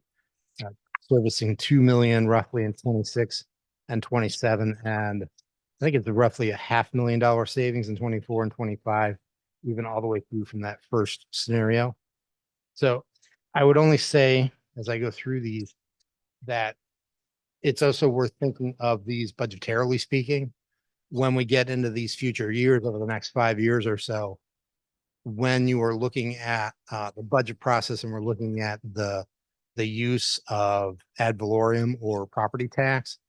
servicing 2 million roughly in 26 and 27. And I think it's roughly a $500,000 savings in 24 and 25, even all the way through from that first scenario. So I would only say, as I go through these, that it's also worth thinking of these budgetarily speaking. when we get into these future years over the next 5 years or so, when you are looking at the budget process and we're looking at the use of ad valorem or property tax,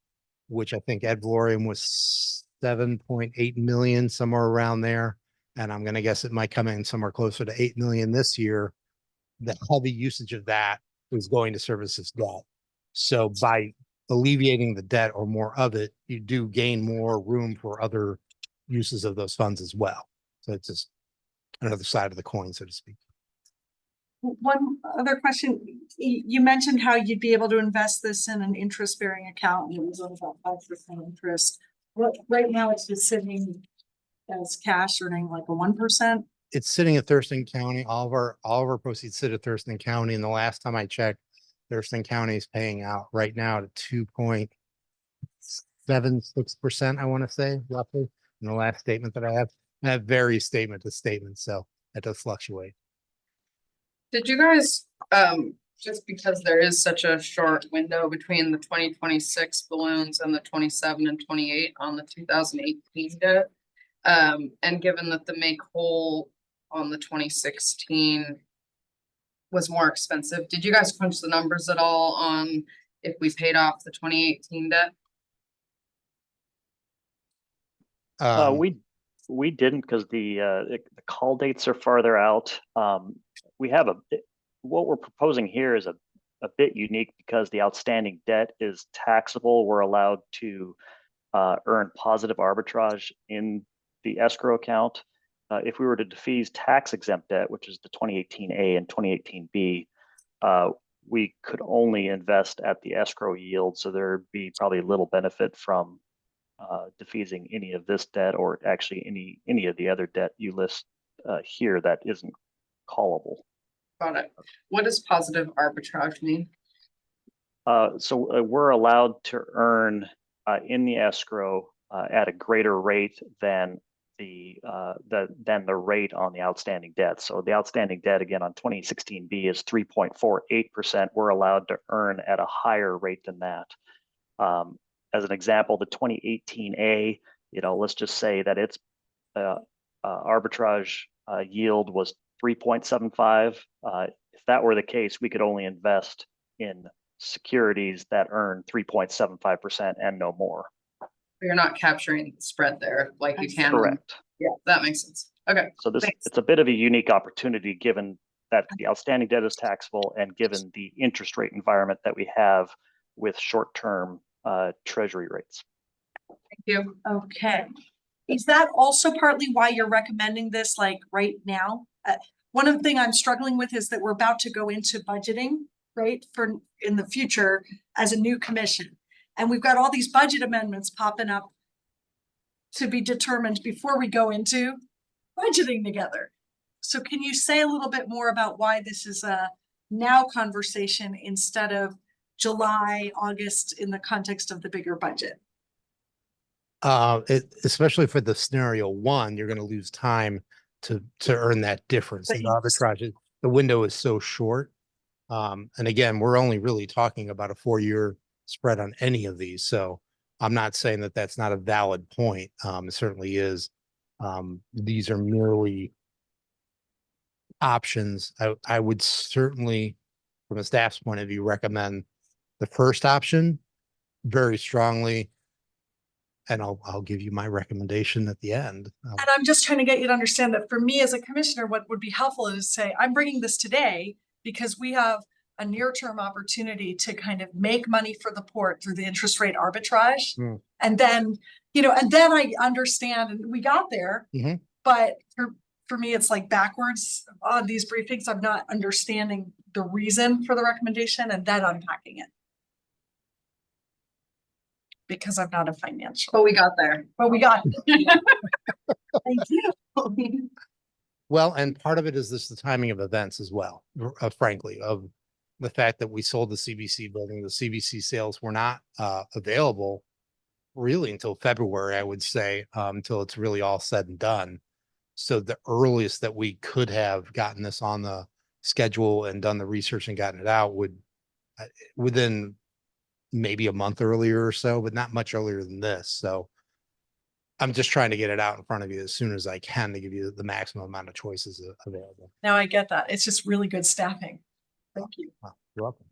which I think ad valorem was 7.8 million, somewhere around there. And I'm gonna guess it might come in somewhere closer to 8 million this year. The heavy usage of that is going to service this debt. So by alleviating the debt or more of it, you do gain more room for other uses of those funds as well. So it's just another side of the coin, so to speak. One other question, you mentioned how you'd be able to invest this in an interest-bearing account and it was about 5% interest. Right now it's just sitting as cash earning like a 1%. It's sitting at Thurston County. All of our proceeds sit at Thurston County. And the last time I checked, Thurston County is paying out right now to 2.76%, I want to say, roughly, in the last statement that I have. And that varies statement to statement, so that does fluctuate. Did you guys, just because there is such a short window between the 2026 balloons and the 27 and 28 on the 2018 debt, and given that the make whole on the 2016 was more expensive, did you guys crunch the numbers at all on if we paid off the 2018 debt? We didn't because the call dates are farther out. We have what we're proposing here is a bit unique because the outstanding debt is taxable. We're allowed to earn positive arbitrage in the escrow account. If we were to defease tax exempt debt, which is the 2018A and 2018B, we could only invest at the escrow yield. So there'd be probably little benefit from defeasing any of this debt or actually any of the other debt you list here that isn't callable. Got it. What does positive arbitrage mean? So we're allowed to earn in the escrow at a greater rate than the rate on the outstanding debt. So the outstanding debt again on 2016B is 3.48%. We're allowed to earn at a higher rate than that. As an example, the 2018A, let's just say that its arbitrage yield was 3.75. If that were the case, we could only invest in securities that earn 3.75% and no more. You're not capturing the spread there like you can. Correct. Yeah, that makes sense. Okay. So Thanks. it's a bit of a unique opportunity given that the outstanding debt is taxable and given the interest rate environment that we have with short-term treasury rates. Thank you. Okay. Is that also partly why you're recommending this like right now? One of the things I'm struggling with is that we're about to go into budgeting, right, for in the future as a new commission. And we've got all these budget amendments popping up to be determined before we go into budgeting together. So can you say a little bit more about why this is a now conversation instead of July, August in the context of the bigger budget? Especially for the scenario one, you're going to lose time to earn that difference. But The you- arbitrage, the window is so short. And again, we're only really talking about a 4-year spread on any of these. So I'm not saying that that's not a valid point. It certainly is. These are merely options. I would certainly, from a staff's point of view, recommend the first option very strongly. And I'll give you my recommendation at the end. And I'm just trying to get you to understand that for me as a commissioner, what would be helpful is to say, I'm bringing this today because we have a near-term opportunity to kind of make money for the port through the interest rate arbitrage. Hmm. And then, and then I understand, and we got there, Mhm. but for me, it's like backwards on these briefings. I'm not understanding the reason for the recommendation and then unpacking it. Because I'm not a financial, But we got there. but we got it. Thank you. Well, and part of it is the timing of events as well, frankly, of the fact that we sold the CBC building. The CBC sales were not available really until February, I would say, until it's really all said and done. So the earliest that we could have gotten this on the schedule and done the research and gotten it out would within maybe a month earlier or so, but not much earlier than this. So I'm just trying to get it out in front of you as soon as I can to give you the maximum amount of choices available. Now I get that. It's just really good staffing. Thank you. You're welcome.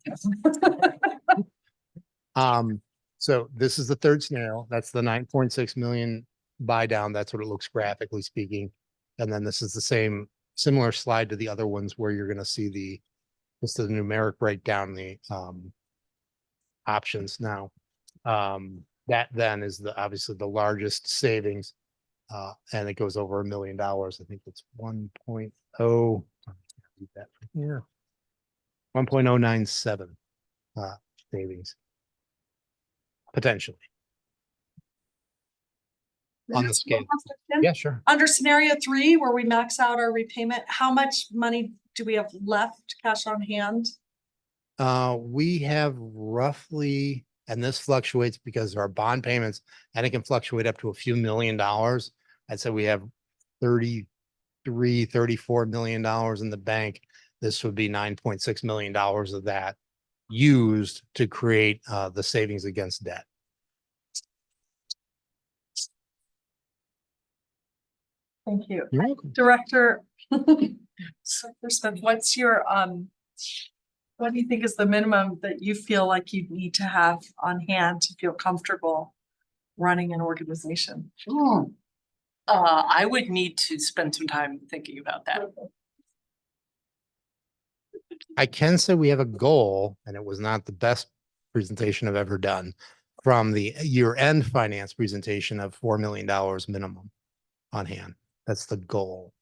So this is the third scenario. That's the 9.6 million buy down. That's what it looks graphically speaking. And then this is the same similar slide to the other ones where you're going to see just the numeric breakdown, the options now. That then is obviously the largest savings. And it goes over $1 million. I think it's 1.0. Read that from here. 1.097 savings. Potentially. On the scale. Yeah, sure. Under scenario 3, where we max out our repayment, how much money do we have left cash on hand? We have roughly, and this fluctuates because our bond payments, and it can fluctuate up to a few $1 million. I'd say we have $34 million in the bank. This would be $9.6 million of that used to create the savings against debt. Thank you. You're welcome. Director, Smith, what's your, what do you think is the minimum that you feel like you need to have on hand to feel comfortable running an organization? I would need to spend some time thinking about that. I can say we have a goal, and it was not the best presentation I've ever done, from the year-end finance presentation of $4 million minimum on hand. That's the goal.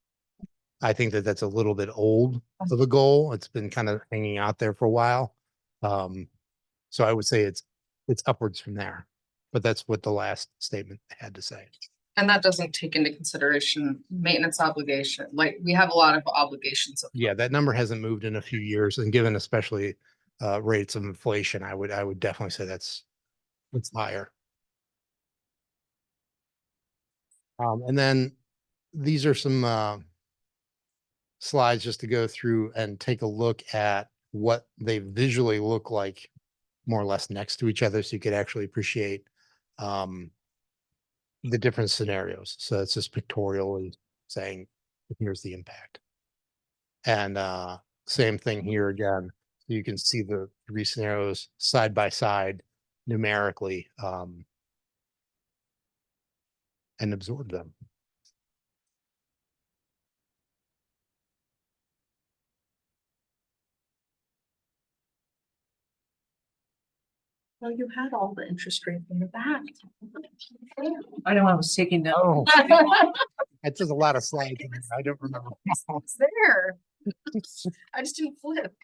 I think that that's a little bit old of a goal. It's been kind of hanging out there for a while. So I would say it's upwards from there, but that's what the last statement had to say. And that doesn't take into consideration maintenance obligation, like we have a lot of obligations. Yeah, that number hasn't moved in a few years, and given especially rates of inflation, I would definitely say it's higher. And then these are some slides just to go through and take a look at what they visually look like more or less next to each other, so you could actually appreciate the different scenarios. So it's just pictorially saying, here's the impact. And same thing here again. You can see the 3 scenarios side by side numerically and absorb them. Well, you had all the interest rate in the back. I know I was taking notes. Oh, it's just a lot of slides. I don't remember. It's there. I just didn't flip.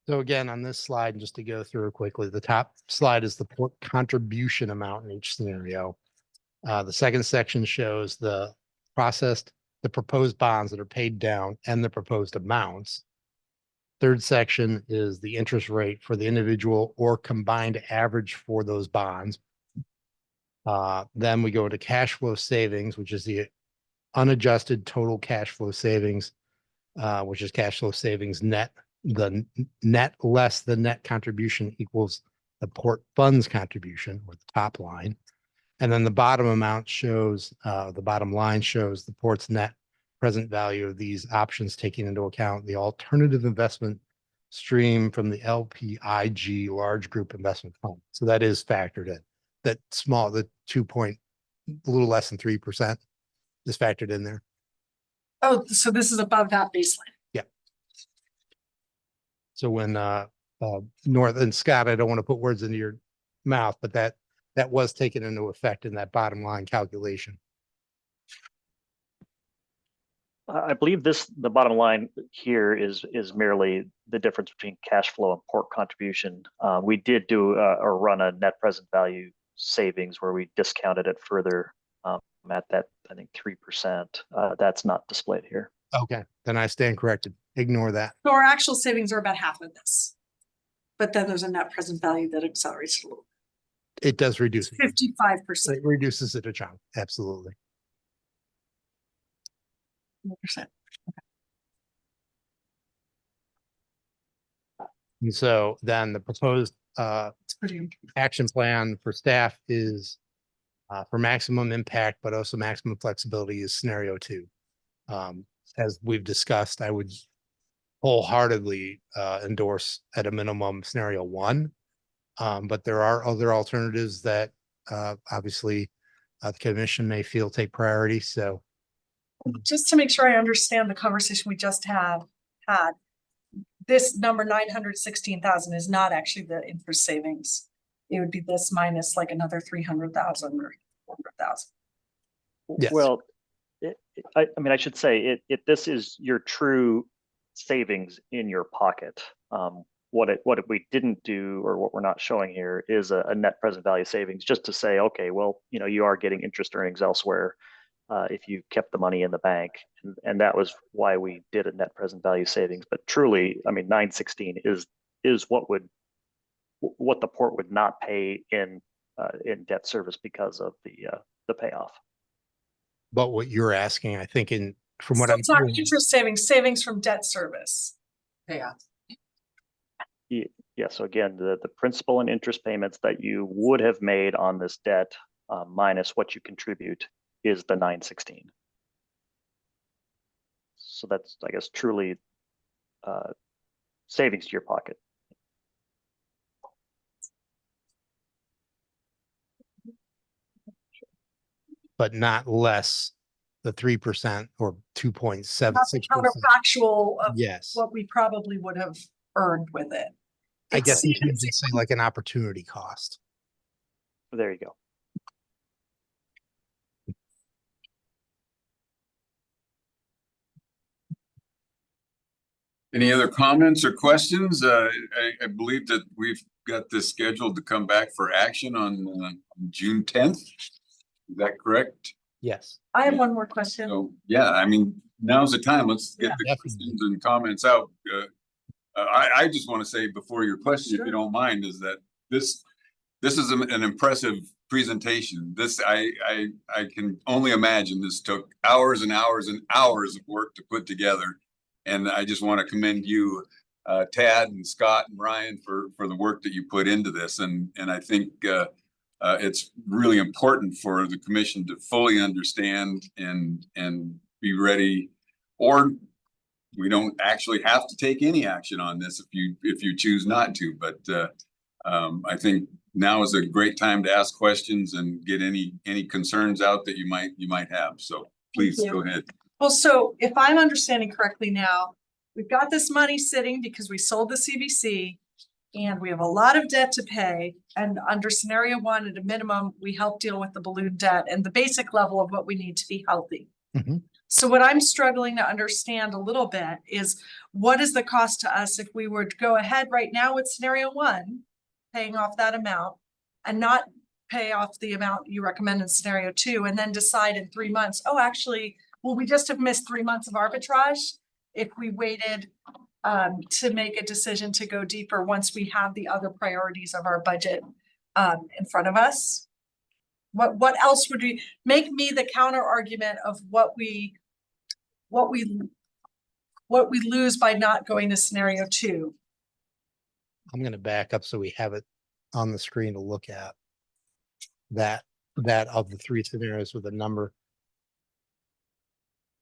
So again, on this slide, just to go through quickly, the top slide is the port contribution amount in each scenario. The second section shows the proposed bonds that are paid down and the proposed amounts. Third section is the interest rate for the individual or combined average for those bonds. Then we go to cash flow savings, which is the unadjusted total cash flow savings, which is cash flow savings net. The net less the net contribution equals the port funds contribution, or the top line. And then the bottom amount shows, the bottom line shows the port's net present value of these options, taking into account the alternative investment stream from the LPIG large group investment fund. So that is factored in. That small, the 2 point, a little less than 3% is factored in there. Oh, so this is above that baseline. Yeah. So when North and Scott, I don't want to put words into your mouth, but that was taken into effect in that bottom line calculation. I believe the bottom line here is merely the difference between cash flow and port contribution. We did do or run a net present value savings where we discounted it further at that, I think 3%. That's not displayed here. Okay, then I stand corrected. Ignore that. So our actual savings are about half of this. But then there's a net present value that accelerates a little. It does reduce. 55%. It reduces it a chunk. Absolutely. 100%. And so then the proposed It's pretty. action plan for staff is for maximum impact, but also maximum flexibility is scenario 2. As we've discussed, I would wholeheartedly endorse at a minimum scenario 1. But there are other alternatives that obviously the commission may feel take priority. So Just to make sure I understand the conversation we just had, this number 916,000 is not actually the interest savings. It would be this minus like another 300,000 or 400,000. Yes. Well, I mean, I should say this is your true savings in your pocket. What we didn't do, or what we're not showing here, is a net present value savings, just to say, okay, well, you are getting interest earnings elsewhere if you kept the money in the bank, and that was why we did a net present value savings. But truly, I mean, 916 is what the port would not pay in debt service because of the payoff. but what you're asking, I think from what So I'm it's not hearing, interest savings from debt service. Yeah. Yeah, so again, the principal and interest payments that you would have made on this debt minus what you contribute is the 916. So that's, I guess, truly savings to your pocket. but not less the 3% or 2.76%. Not the counterfactual of Yes. what we probably would have earned with it. I guess you It's- could just say like an opportunity cost. There you go. Any other comments or questions? I believe that we've got this scheduled to come back for action on June 10th. Is that correct? Yes. I have one more question. So, yeah, I mean, now's the time. Let's get the Definitely. questions and comments out. I just want to say before your question, if Sure. you don't mind, is that this is an impressive presentation. I can only imagine this took hours and hours and hours of work to put together. And I just want to commend you, Tad and Scott and Ryan for the work that you put into this. And I think it's really important for the commission to fully understand and be ready, or we don't actually have to take any action on this if you choose not to. But I think now is a great time to ask questions and get any concerns out that you might have. So please Thank you. go ahead. Well, so if I'm understanding correctly now, we've got this money sitting because we sold the CVC and we have a lot of debt to pay. And under scenario 1, at a minimum, we help deal with the balloon debt and the basic level of what we need to be healthy. Mhm. So what I'm struggling to understand a little bit is what is the cost to us if we were to go ahead right now with scenario 1, paying off that amount and not pay off the amount you recommend in scenario 2, and then decide in 3 months, oh, actually, will we just have missed 3 months of arbitrage if we waited to make a decision to go deeper once we have the other priorities of our budget in front of us? What else would we make me the counter argument of what we lose by not going to scenario 2? I'm going to back up so we have it on the screen to look at. That of the 3 scenarios with a number.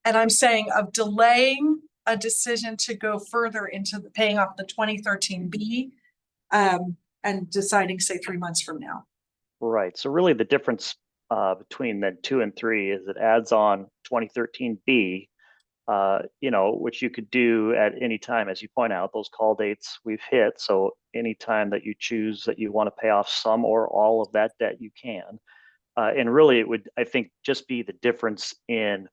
And I'm saying of delaying a decision to go further into paying off the 2013B and deciding, say, 3 months from now. Right. So really the difference between then 2 and 3 is it adds on 2013B, which you could do at any time. As you point out, those call dates we've hit. So anytime that you choose that you want to pay off some or all of that debt, you can. And really it would, I think, just be the difference in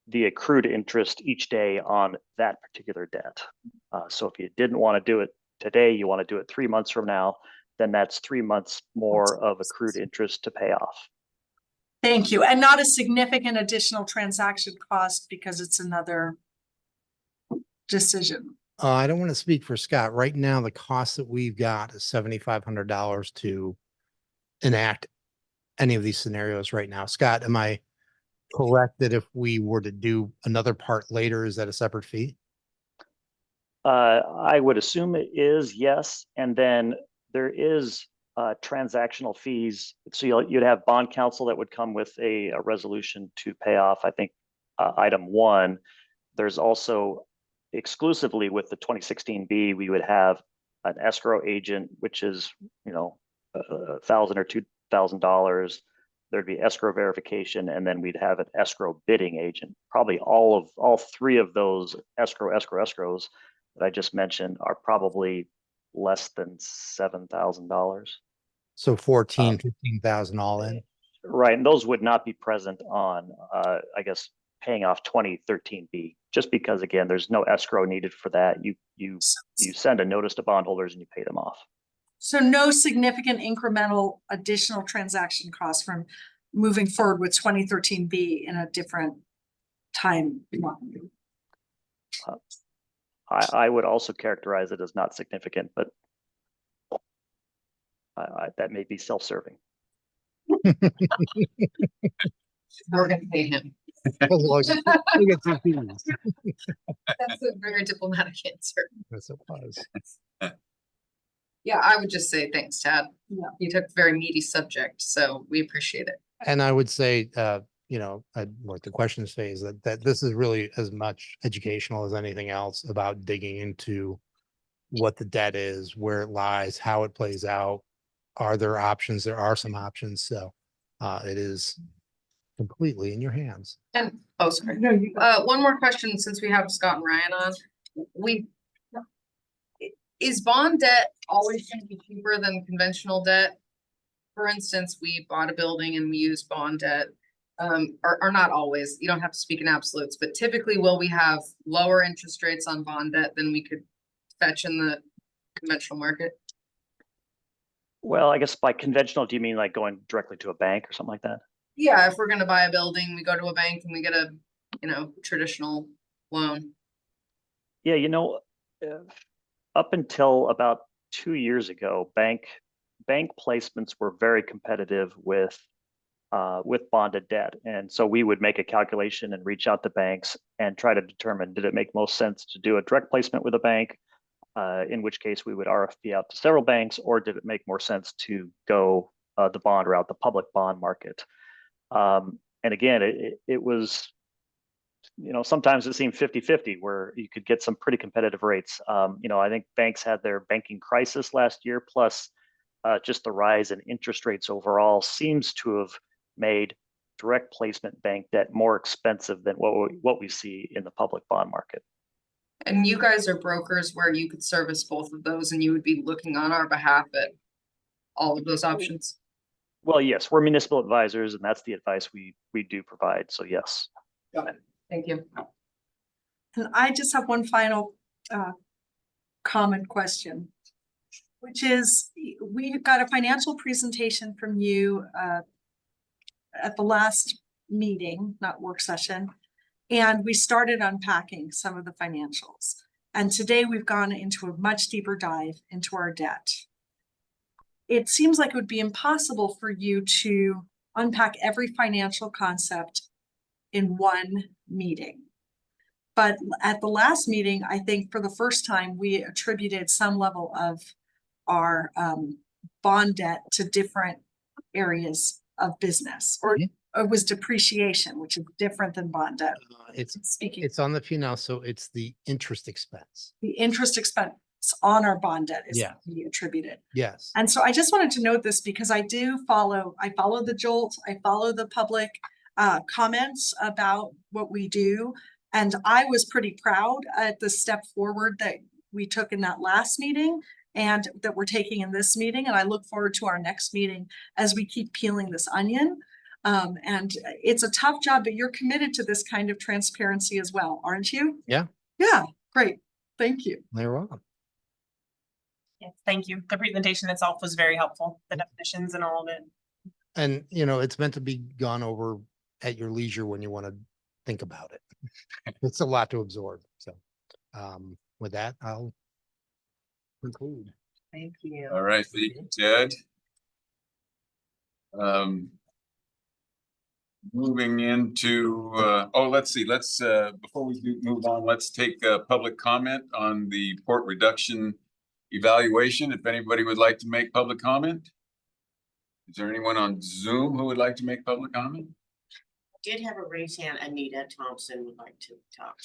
the accrued interest each day on that particular debt. So if you didn't want to do it today, you want to do it 3 months from now, then that's 3 months more of accrued interest to pay off. Thank you. And not a significant additional transaction cost because it's another decision. I don't want to speak for Scott. Right now, the cost that we've got is $7,500 to enact any of these scenarios right now. Scott, am I correct that if we were to do another part later, is that a separate fee? I would assume it is, yes. And then there is transactional fees. So you'd have bond counsel that would come with a resolution to pay off, I think, item 1. There's also exclusively with the 2016B, we would have an escrow agent, which is, $1,000 or $2,000. There'd be escrow verification, and then we'd have an escrow bidding agent. Probably all 3 of those escrows that I just mentioned are probably less than $7,000. So 15,000 all in. Right, and those would not be present on, I guess, paying off 2013B, just because, again, there's no escrow needed for that. You send a notice to bondholders and you pay them off. So no significant incremental additional transaction costs from moving forward with 2013B in a different time. I would also characterize it as not significant, but that may be self-serving. We're gonna pay him. As long as you get 2 fees. That's a very diplomatic answer. Yes, it was. Yeah, I would just say thanks, Tad. Yeah. You took a very meaty subject, so we appreciate it. And I would say, what the question say is that this is really as much educational as anything else about digging into what the debt is, where it lies, how it plays out. Are there options? There are some options. So it is completely in your hands. And, oh, sorry. No, you. One more question, since we have Scott and Ryan on. Is bond debt always gonna be cheaper than conventional debt? For instance, we bought a building and we used bond debt. Or not always, you don't have to speak in absolutes, but typically will we have lower interest rates on bond debt than we could fetch in the conventional market? Well, I guess by conventional, do you mean like going directly to a bank or something like that? Yeah, if we're gonna buy a building, we go to a bank and we get a, traditional loan. Yeah, up until about 2 years ago, bank placements were very competitive with bonded debt. And so we would make a calculation and reach out to banks and try to determine, did it make most sense to do a direct placement with a bank? In which case we would RFP out to several banks, or did it make more sense to go the bond route, the public bond market? And again, it was, sometimes it seemed 50-50 where you could get some pretty competitive rates. I think banks had their banking crisis last year, plus just the rise in interest rates overall seems to have made direct placement bank debt more expensive than what we see in the public bond market. And you guys are brokers where you could service both of those and you would be looking on our behalf at all of those options? Well, yes, we're municipal advisors and that's the advice we do provide. So yes. Got it. Thank you. And I just have one final comment question, which is we got a financial presentation from you at the last meeting, not work session, and we started unpacking some of the financials. And today we've gone into a much deeper dive into our debt. It seems like it would be impossible for you to unpack every financial concept in one meeting. But at the last meeting, I think for the first time, we attributed some level of our bond debt to different areas of business, or it was depreciation, which is different than bond debt. It's on the P&L, so it's the interest expense. The interest expense on our bond debt is Yeah. we attributed. Yes. And so I just wanted to note this because I follow the Jolt, I follow the public comments about what we do. And I was pretty proud at the step forward that we took in that last meeting and that we're taking in this meeting. And I look forward to our next meeting as we keep peeling this onion. And it's a tough job, but you're committed to this kind of transparency as well, aren't you? Yeah. Yeah, great. Thank you. You're welcome. Yes, thank you. The presentation itself was very helpful, the definitions and all of it. And, it's meant to be gone over at your leisure when you want to think about it. It's a lot to absorb. So with that, I'll conclude. Thank you. All right, thank you, Ted. Moving into, let's see, before we move on, let's take public comment on the port reduction evaluation. If anybody would like to make public comment. Is there anyone on Zoom who would like to make public comment? Did have a raised hand. Anita Thompson would like to talk.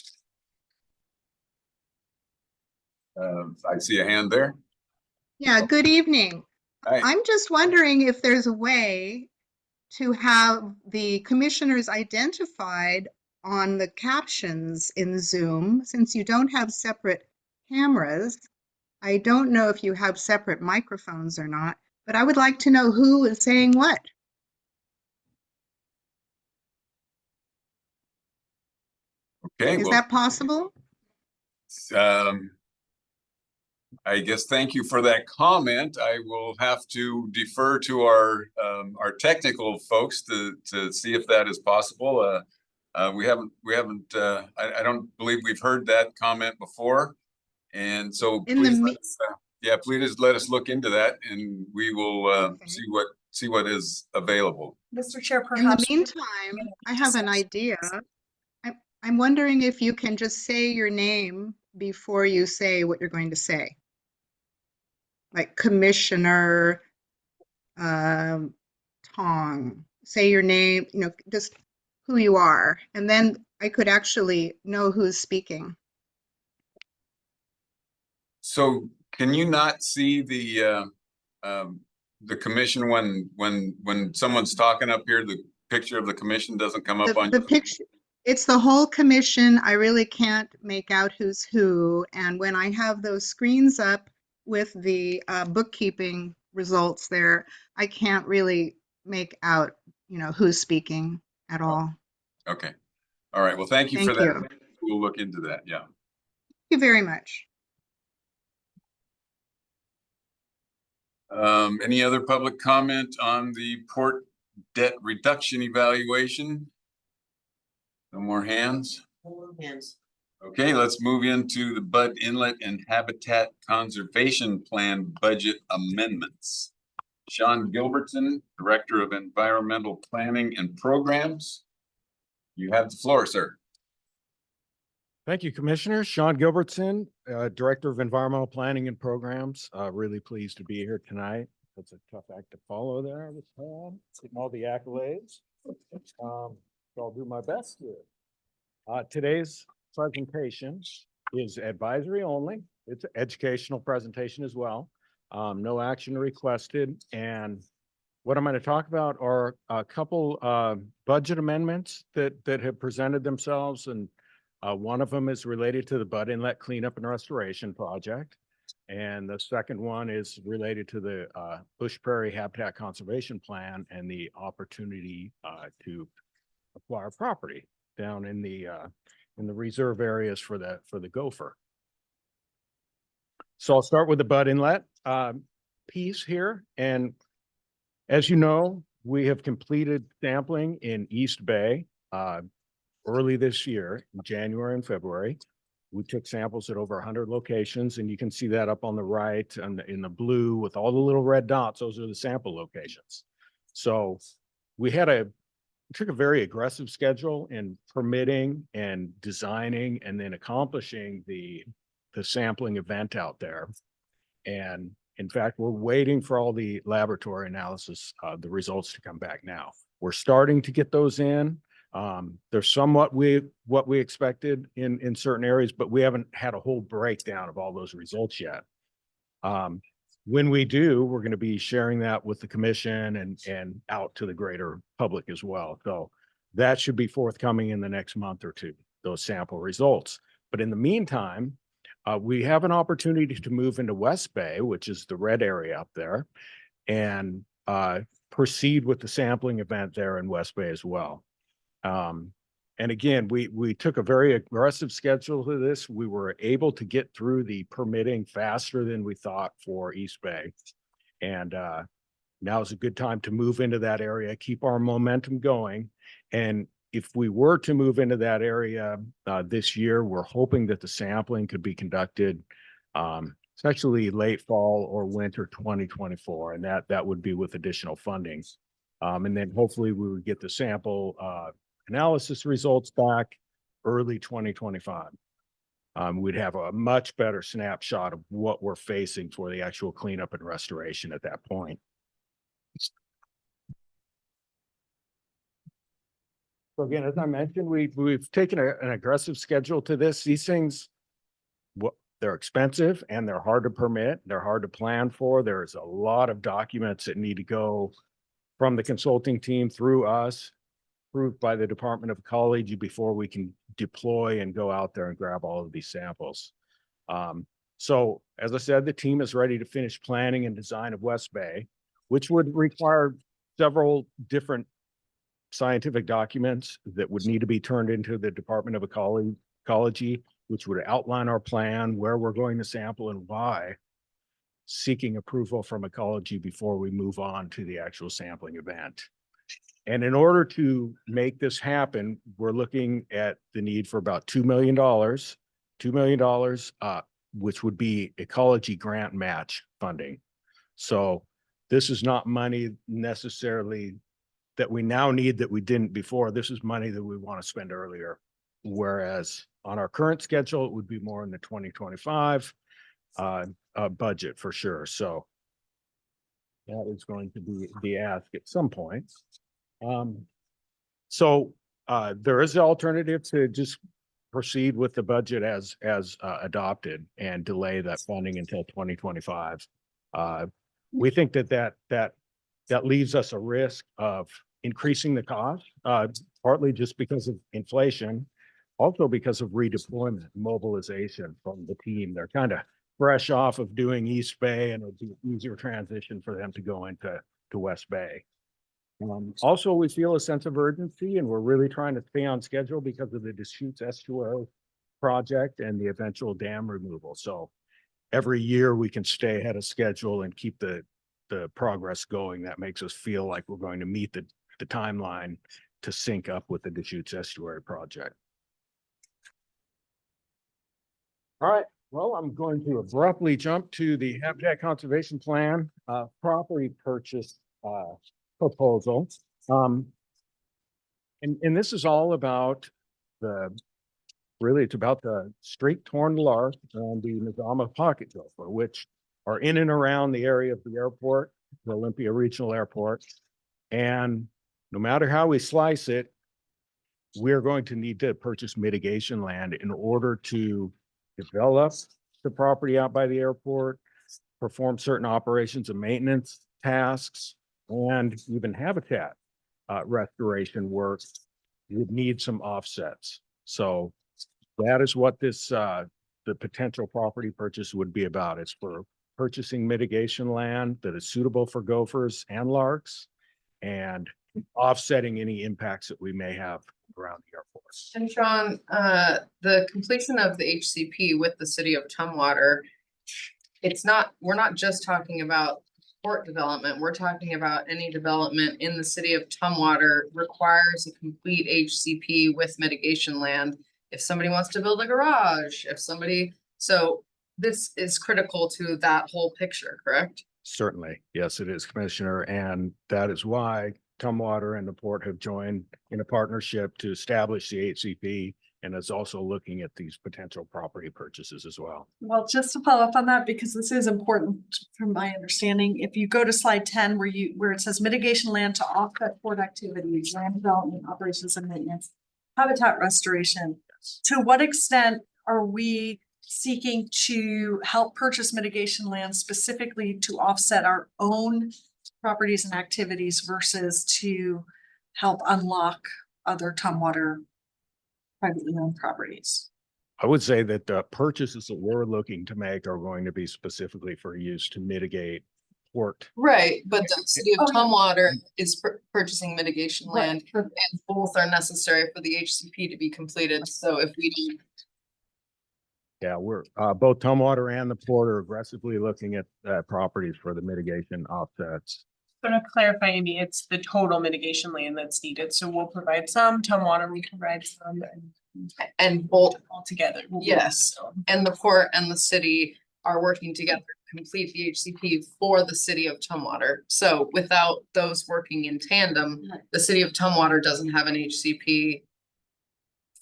I see a hand there. Yeah, good evening. Hi. I'm just wondering if there's a way to have the commissioners identified on the captions in Zoom, since you don't have separate cameras. I don't know if you have separate microphones or not, but I would like to know who is saying what. Okay, Is well, that possible? I guess thank you for that comment. I will have to defer to our technical folks to see if that is possible. We haven't, I don't believe we've heard that comment before. And so In the please, me- yeah, please let us look into that and we will Okay. see what is available. Mr. Chair, In the perhaps. meantime, I have an idea. I'm wondering if you can just say your name before you say what you're going to say. Like Commissioner Tong, say your name, just who you are, and then I could actually know who's speaking. So can you not see the commission when someone's talking up here, the picture of the commission doesn't come up on The picture, it's the whole commission. I really can't make out who's who. And when I have those screens up with the bookkeeping results there, I can't really make out, who's speaking at all. Okay. All right. Well, thank you for Thank that. you. We'll look into that. Yeah. Thank you very much. Any other public comment on the port debt reduction evaluation? No more hands? Hands. Okay, let's move into the Bud Inlet and Habitat Conservation Plan budget amendments. Sean Gilbertson, Director of Environmental Planning and Programs. You have the floor, sir. Thank you, Commissioner. Sean Gilbertson, Director of Environmental Planning and Programs. Really pleased to be here tonight. That's a tough act to follow there with Tom, getting all the accolades. So I'll do my best here. Today's presentation is advisory only. It's an educational presentation as well. No action requested. And what I'm going to talk about are a couple budget amendments that have presented themselves, and one of them is related to the Bud Inlet Cleanup and Restoration Project. And the second one is related to the Bush Prairie Habitat Conservation Plan and the opportunity to acquire property down in the reserve areas for the gopher. So I'll start with the Bud Inlet piece here. And as you know, we have completed sampling in East Bay early this year, in January and February. We took samples at over 100 locations, and you can see that up on the right and in the blue with all the little red dots. Those are the sample locations. So we took a very aggressive schedule in permitting and designing and then accomplishing the sampling event out there. And in fact, we're waiting for all the laboratory analysis, the results to come back now. We're starting to get those in. They're somewhat what we expected in certain areas, but we haven't had a whole breakdown of all those results yet. When we do, we're going to be sharing that with the commission and out to the greater public as well. So that should be forthcoming in the next month or two, those sample results. But in the meantime, we have an opportunity to move into West Bay, which is the red area up there, and proceed with the sampling event there in West Bay as well. And again, we took a very aggressive schedule to this. We were able to get through the permitting faster than we thought for East Bay. And now is a good time to move into that area, keep our momentum going. And if we were to move into that area this year, we're hoping that the sampling could be conducted essentially late fall or winter 2024. And that would be with additional funding. And then hopefully we would get the sample analysis results back early 2025. We'd have a much better snapshot of what we're facing for the actual cleanup and restoration at that point. So again, as I mentioned, we've taken an aggressive schedule to this. These things, they're expensive and they're hard to permit. They're hard to plan for. There's a lot of documents that need to go from the consulting team through us, approved by the Department of Ecology before we can deploy and go out there and grab all of these samples. So as I said, the team is ready to finish planning and design of West Bay, which would require several different scientific documents that would need to be turned into the Department of Ecology, which would outline our plan, where we're going to sample and why, seeking approval from ecology before we move on to the actual sampling event. And in order to make this happen, we're looking at the need for about $2 million, which would be ecology grant match funding. So this is not money necessarily that we now need that we didn't before. This is money that we want to spend earlier. Whereas on our current schedule, it would be more in the 2025 budget for sure. So that is going to be the ask at some point. So there is the alternative to just proceed with the budget as adopted and delay that funding until 2025. We think that leaves us a risk of increasing the cost, partly just because of inflation, also because of redeployment, mobilization from the team. They're kind of fresh off of doing East Bay, and it'll be an easier transition for them to go into West Bay. Also, we feel a sense of urgency, and we're really trying to stay on schedule because of the Deschutes Estuary project and the eventual dam removal. So every year we can stay ahead of schedule and keep the progress going. That makes us feel like we're going to meet the timeline to sync up with the Deschutes Estuary project. All right, well, I'm going to abruptly jump to the Habitat Conservation Plan property purchase proposal. And this is all about it's about the straight torn lark and the Mazama pocket gopher, which are in and around the area of the airport, the Olympia Regional Airport. And no matter how we slice it, we're going to need to purchase mitigation land in order to develop the property out by the airport, perform certain operations and maintenance tasks, and even habitat restoration work. You'd need some offsets. So that is what this the potential property purchase would be about. It's for purchasing mitigation land that is suitable for gophers and larks, and offsetting any impacts that we may have around the airport. And Sean, the completion of the HCP with the city of Tumwater, we're not just talking about port development, we're talking about any development in the city of Tumwater requires a complete HCP with mitigation land. If somebody wants to build a garage, so this is critical to that whole picture, correct? Certainly. Yes, it is, Commissioner. And that is why Tumwater and the port have joined in a partnership to establish the HCP, and is also looking at these potential property purchases as well. Well, just to follow up on that, because this is important from my understanding, if you go to slide 10 where it says mitigation land to offset port activities, land development, operations and maintenance, habitat restoration, to what extent are we seeking to help purchase mitigation land specifically to offset our own properties and activities versus to help unlock other Tumwater privately owned properties? I would say that the purchases that we're looking to make are going to be specifically for use to mitigate port. Right, but the city of Oh, yeah. Tumwater is purchasing mitigation Right. land, and both are necessary for the HCP to be completed. So if we do, Yeah, we're both Tumwater and the port are aggressively looking at properties for the mitigation offsets. So to clarify, Amy, it's the total mitigation land that's needed. So we'll provide some, Tumwater will provide some, and both, all together. Yes. and the port and the city are working together to complete the HCP for the city of Tumwater. So without those working in tandem, the city of Tumwater doesn't have an HCP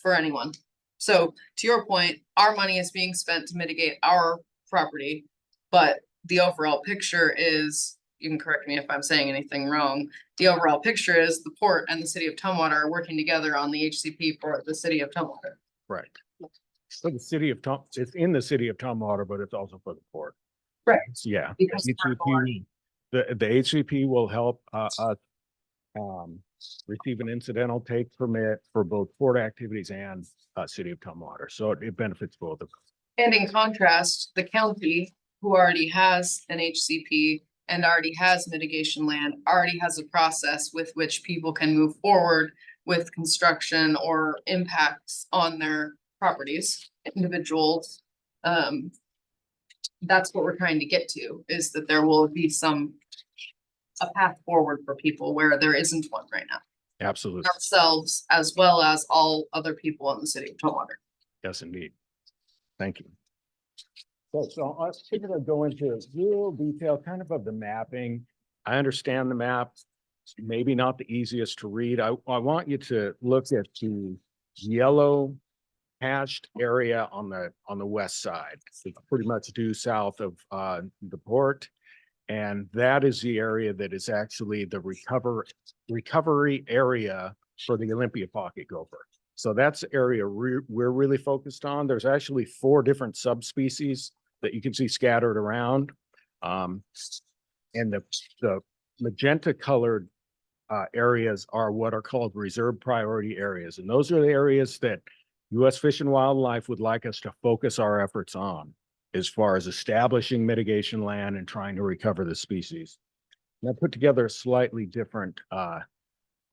for anyone. So to your point, our money is being spent to mitigate our property, but the overall picture is you can correct me if I'm saying anything wrong. The overall picture is the port and the city of Tumwater are working together on the HCP for the city of Tumwater. Right. For the city of it's in the city of Tumwater, but it's also for the port. Right. Yeah. Because we're HCP, the HCP will help us receive an incidental take permit for both port activities and city of Tumwater. So it benefits both of us. And in contrast, the county, who already has an HCP and already has mitigation land, already has a process with which people can move forward with construction or impacts on their properties, individuals. That's what we're trying to get to, is that there will be a path forward for people where there isn't one right now. Absolutely. Ourselves, as well as all other people in the city of Tumwater. Yes, indeed. Thank you. So I'm going to go into real detail kind of the mapping. I understand the map, it's maybe not the easiest to read. I want you to look at the yellow hatched area on the west side. It's pretty much due south of the port. And that is the area that is actually the recovery area for the Olympia pocket gopher. So that's the area we're really focused on. There's actually 4 different subspecies that you can see scattered around. And the magenta colored areas are what are called reserve priority areas. And those are the areas that U.S. Fish and Wildlife would like us to focus our efforts on as far as establishing mitigation land and trying to recover the species. And I put together a slightly different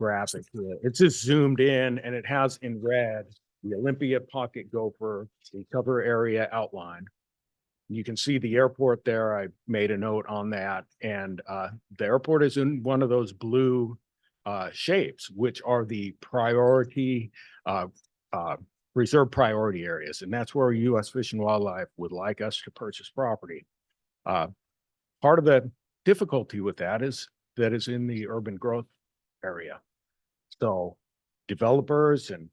graphic here. It's just zoomed in and it has in red the Olympia pocket gopher recover area outline. You can see the airport there. I made a note on that. And the airport is in one of those blue shapes, which are the priority reserve priority areas. And that's where U.S. Fish and Wildlife would like us to purchase property. Part of the difficulty with that is that it's in the urban growth area. So developers and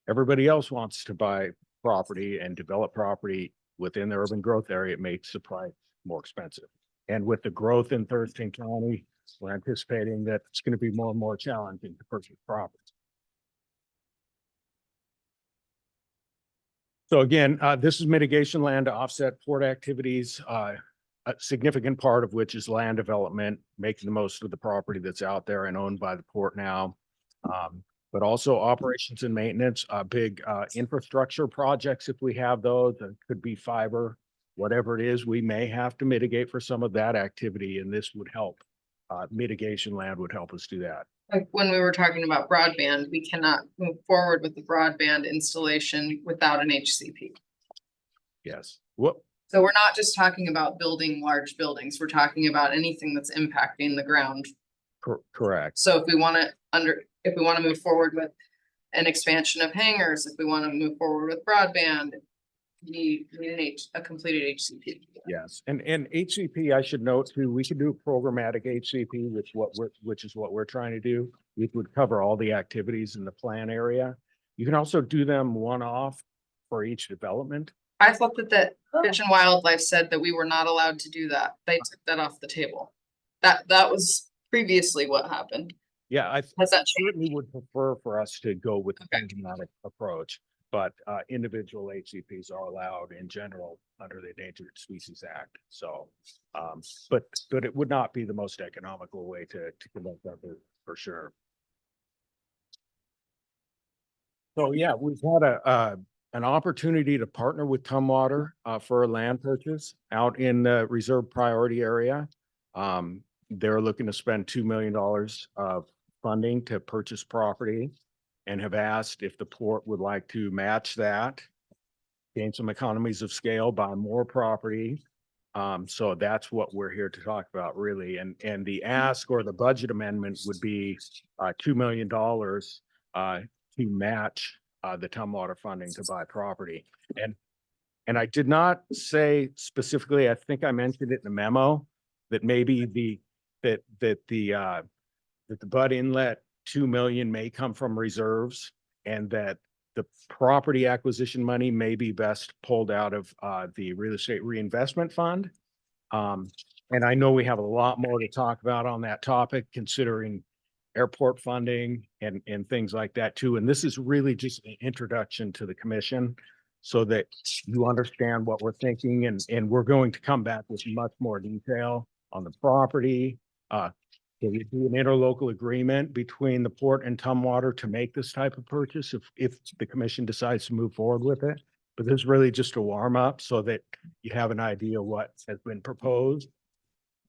everybody else wants to buy property and develop property within the urban growth area. It makes the price more expensive. And with the growth in Thurston County, we're anticipating that it's going to be more and more challenging to purchase property. So again, this is mitigation land to offset port activities, a significant part of which is land development, making the most of the property that's out there and owned by the port now. But also operations and maintenance, big infrastructure projects, if we have those, that could be fiber, whatever it is, we may have to mitigate for some of that activity, and this would help. Mitigation land would help us do that. Like when we were talking about broadband, we cannot move forward with the broadband installation without an HCP. Yes. What? So we're not just talking about building large buildings, we're talking about anything that's impacting the ground. Correct. So if we want to move forward with an expansion of hangars, if we want to move forward with broadband, we need a completed HCP. Yes, and HCP, I should note too, we could do programmatic HCP, which is what we're trying to do. We would cover all the activities in the plan area. You can also do them one-off for each development. I thought that Fish and Wildlife said that we were not allowed to do that. They took that off the table. That was previously what happened. Yeah, I Has that changed? certainly would prefer for us to go with the programmatic approach, but individual HCPs are allowed in general under the Endangered Species Act. So, but it would not be the most economical way to conduct that for sure. So yeah, we've had an opportunity to partner with Tumwater for a land purchase out in the reserve priority area. They're looking to spend $2 million of funding to purchase property and have asked if the port would like to match that, gain some economies of scale, buy more property. So that's what we're here to talk about really. And the ask or the budget amendment would be $2 million to match the Tumwater funding to buy property. And I did not say specifically, I think I mentioned it in the memo, that maybe the Bud Inlet 2 million may come from reserves, and that the property acquisition money may be best pulled out of the real estate reinvestment fund. And I know we have a lot more to talk about on that topic, considering airport funding and things like that too. And this is really just an introduction to the commission so that you understand what we're thinking, and we're going to come back with much more detail on the property. Can we do an interlocal agreement between the port and Tumwater to make this type of purchase if the commission decides to move forward with it? But this is really just a warm up so that you have an idea what has been proposed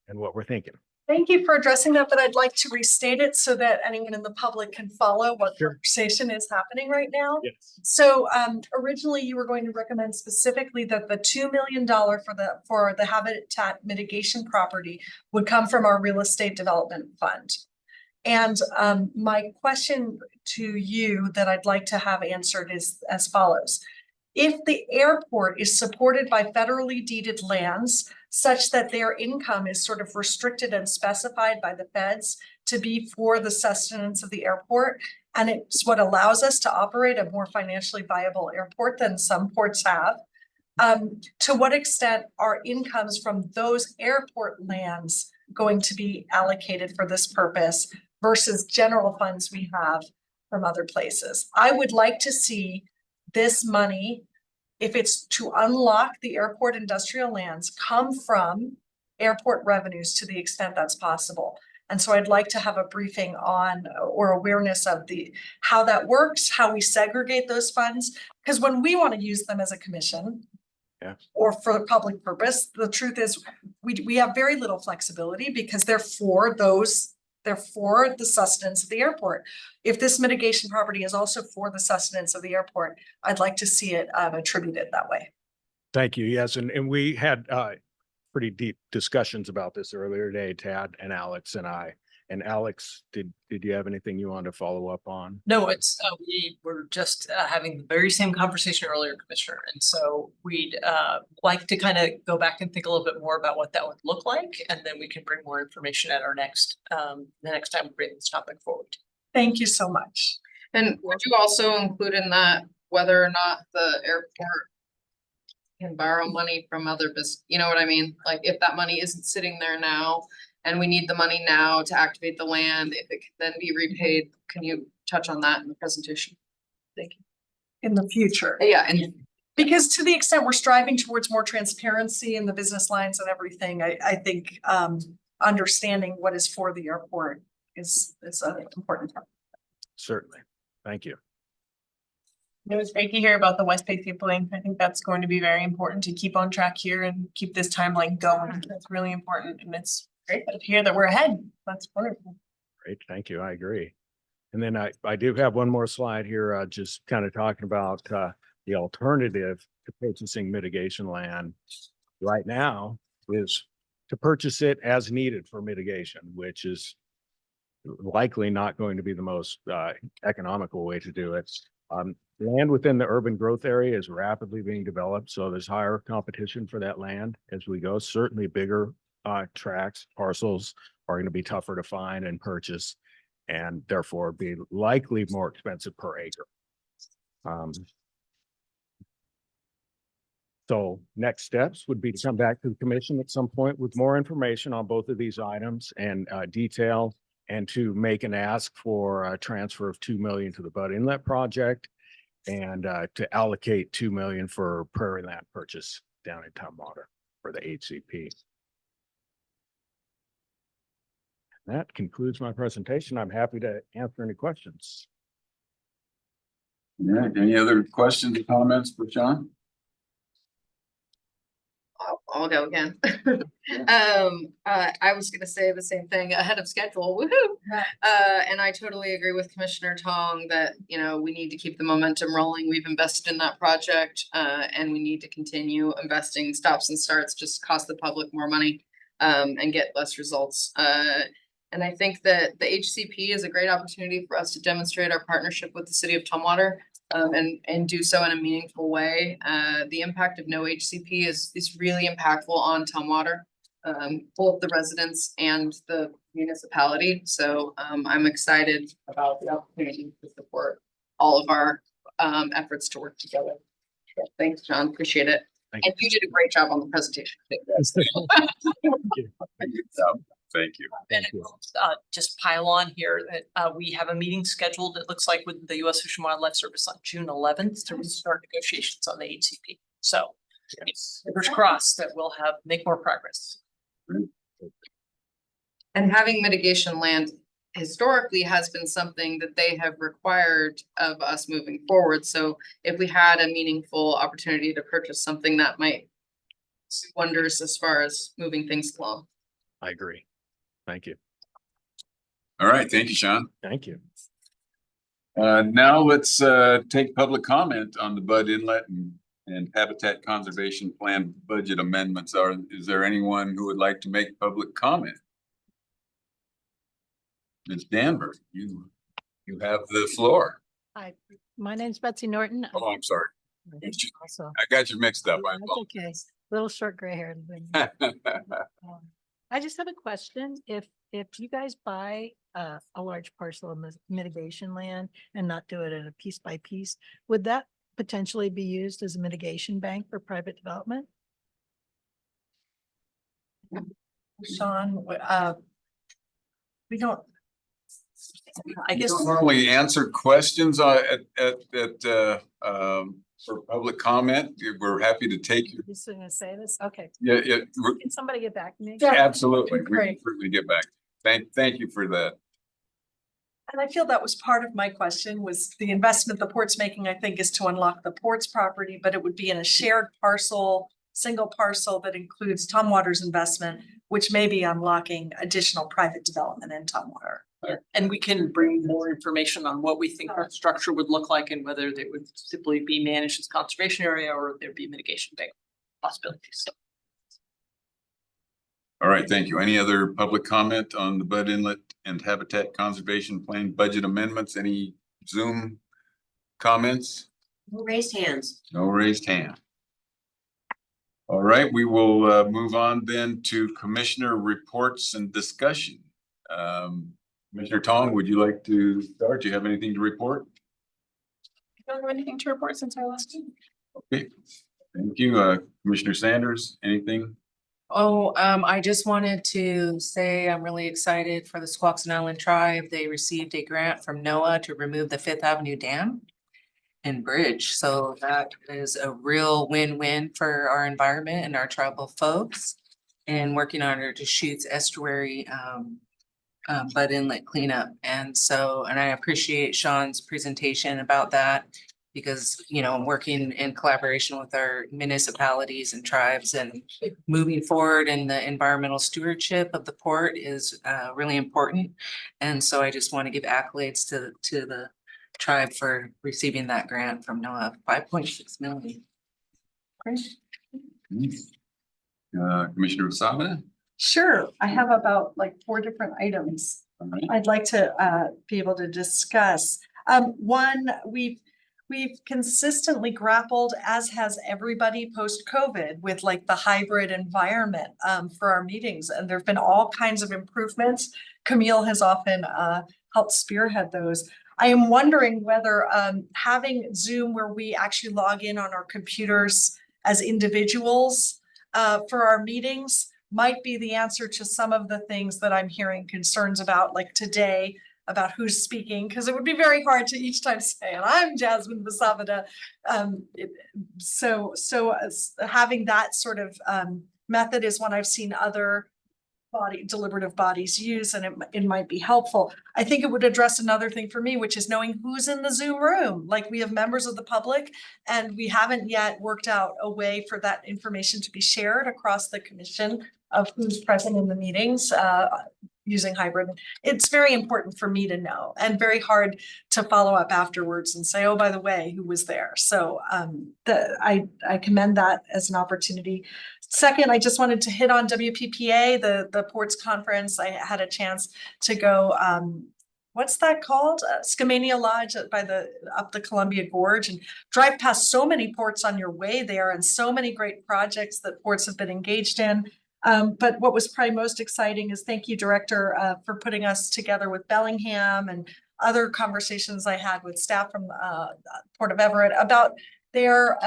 and what we're thinking. Thank you for addressing that, but I'd like to restate it so that anyone in the public can follow what Sure. conversation is happening right now. Yes. So originally you were going to recommend specifically that the $2 million for the habitat mitigation property would come from our real estate development fund. And my question to you that I'd like to have answered is as follows. If the airport is supported by federally deeded lands such that their income is sort of restricted and specified by the feds to be for the sustenance of the airport, and it's what allows us to operate a more financially viable airport than some ports have, to what extent are incomes from those airport lands going to be allocated for this purpose versus general funds we have from other places? I would like to see this money, if it's to unlock the airport industrial lands, come from airport revenues to the extent that's possible. And so I'd like to have a briefing on or awareness of how that works, how we segregate those funds. Because when we want to use them as a commission, yeah, or for public purpose, the truth is we have very little flexibility because they're for the sustenance of the airport. If this mitigation property is also for the sustenance of the airport, I'd like to see it attributed that way. Thank you. Yes. And we had pretty deep discussions about this earlier today, Tad and Alex and I. And Alex, did you have anything you wanted to follow up on? No, it's, we were just having the very same conversation earlier, Commissioner. And so we'd like to kind of go back and think a little bit more about what that would look like. And then we can bring more information at our next, the next time we bring this topic forward. Thank you so much. And would you also include in that whether or not the airport can borrow money from other business, you know what I mean? Like if that money isn't sitting there now and we need the money now to activate the land, if it can then be repaid, can you touch on that in the presentation? Thank you. In the future. Yeah, and Because to the extent we're striving towards more transparency in the business lines and everything, I think understanding what is for the airport is an important part. Certainly. Thank you. It was great to hear about the West Bay Link. I think that's going to be very important to keep on track here and keep this timeline going. That's really important, and it's great to hear that we're ahead. That's wonderful. Great. Thank you. I agree. And then I do have one more slide here, just kind of talking about the alternative to purchasing mitigation land right now is to purchase it as needed for mitigation, which is likely not going to be the most economical way to do it. Land within the urban growth area is rapidly being developed, so there's higher competition for that land as we go. Certainly bigger tracts, parcels are going to be tougher to find and purchase, and therefore be likely more expensive per acre. So next steps would be to come back to the commission at some point with more information on both of these items and detail, and to make an ask for a transfer of 2 million to the Bud Inlet project, and to allocate 2 million for prairie land purchase down in Tumwater for the HCP. That concludes my presentation. I'm happy to answer any questions. All right, any other questions or comments for Sean? I'll go again. I was gonna say the same thing, ahead of schedule, woohoo! And I totally agree with Commissioner Tong that, you know, we need to keep the momentum rolling. We've invested in that project, and we need to continue investing. Stops and starts just cost the public more money, and get less results. And I think that the HCP is a great opportunity for us to demonstrate our partnership with the city of Tumwater. And do so in a meaningful way. The impact of no HCP is really impactful on Tumwater, both the residents and the municipality. So I'm excited about the opportunity to support all of our efforts to work together. Thanks, John. Appreciate it. Thank And you did a great job on the presentation. you. Thank you. And just pile on here that we have a meeting scheduled, it looks like, with the U.S. Fish and Wildlife Service on June 11th to restart negotiations on the HCP. So fingers crossed that we'll make more progress. And having mitigation land historically has been something that they have required of us moving forward. So if we had a meaningful opportunity to purchase something, that might do wonders as far as moving things along. I agree. Thank you. All right, thank you, Sean. Thank you. Now let's take public comment on the Bud Inlet and Habitat Conservation Plan budget amendments. Is there anyone who would like to make public comment? Ms. Danver, you have the floor. Hi, my name's Betsy Norton. Oh, I'm sorry. Also, I got you mixed up. I that's okay. Little short gray hair. apologize. I just have a question. If you guys buy a large parcel of mitigation land and not do it in a piece by piece, would that potentially be used as a mitigation bank for private development? Sean, we don't. I We guess don't normally answer questions for public comment. We're happy to take your, Just gonna say this? Okay. yeah, Can somebody get back to me? absolutely. We can Great. certainly get back. Thank you for that. And I feel that was part of my question, was the investment the port's making, I think, is to unlock the port's property, but it would be in a shared parcel, single parcel that includes Tumwater's investment, which may be unlocking additional private development in Tumwater. and we can bring more information on what we think our structure would look like and whether they would simply be managed as conservation area or there'd be mitigation bank possibilities. All right, thank you. Any other public comment on the Bud Inlet and Habitat Conservation Plan budget amendments? Any Zoom comments? No raised hands. No raised hand. All right, we will move on then to commissioner reports and discussion. Commissioner Tong, would you like to start? Do you have anything to report? I don't have anything to report since our last meeting. Okay, thank you. Commissioner Sanders, anything? Oh, I just wanted to say I'm really excited for the Squaxin Island Tribe. They received a grant from NOAA to remove the Fifth Avenue Dam and bridge. So that is a real win-win for our environment and our tribal folks. And working on our Deschutes estuary Bud Inlet cleanup. And I appreciate Sean's presentation about that because, you know, working in collaboration with our municipalities and tribes and moving forward in the environmental stewardship of the port is really important. And so I just want to give accolades to the tribe for receiving that grant from NOAA, $5.6 million. Commissioner Wasaba? Sure, I have about like 4 different items All right. I'd like to be able to discuss. One, we've consistently grappled, as has everybody post-COVID, with like the hybrid environment for our meetings, and there've been all kinds of improvements. Camille has often helped spearhead those. I am wondering whether having Zoom where we actually log in on our computers as individuals for our meetings might be the answer to some of the things that I'm hearing concerns about, like today, about who's speaking, because it would be very hard to each time say, and I'm Jasmine Vasavada. Having that sort of method is one I've seen other deliberative bodies use, and it might be helpful. I think it would address another thing for me, which is knowing who's in the Zoom room. Like, we have members of the public, and we haven't yet worked out a way for that information to be shared across the commission of who's present in the meetings using hybrid. It's very important for me to know, and very hard to follow up afterwards and say, oh, by the way, who was there? So I commend that as an opportunity. Second, I just wanted to hit on WPPA, the ports conference. I had a chance to go, what's that called? Skamania Lodge up the Columbia Gorge, and drive past so many ports on your way there, and so many great projects that ports have been engaged in. But what was probably most exciting is, thank you, Director, for putting us together with Bellingham and other conversations I had with staff from Port of Everett about their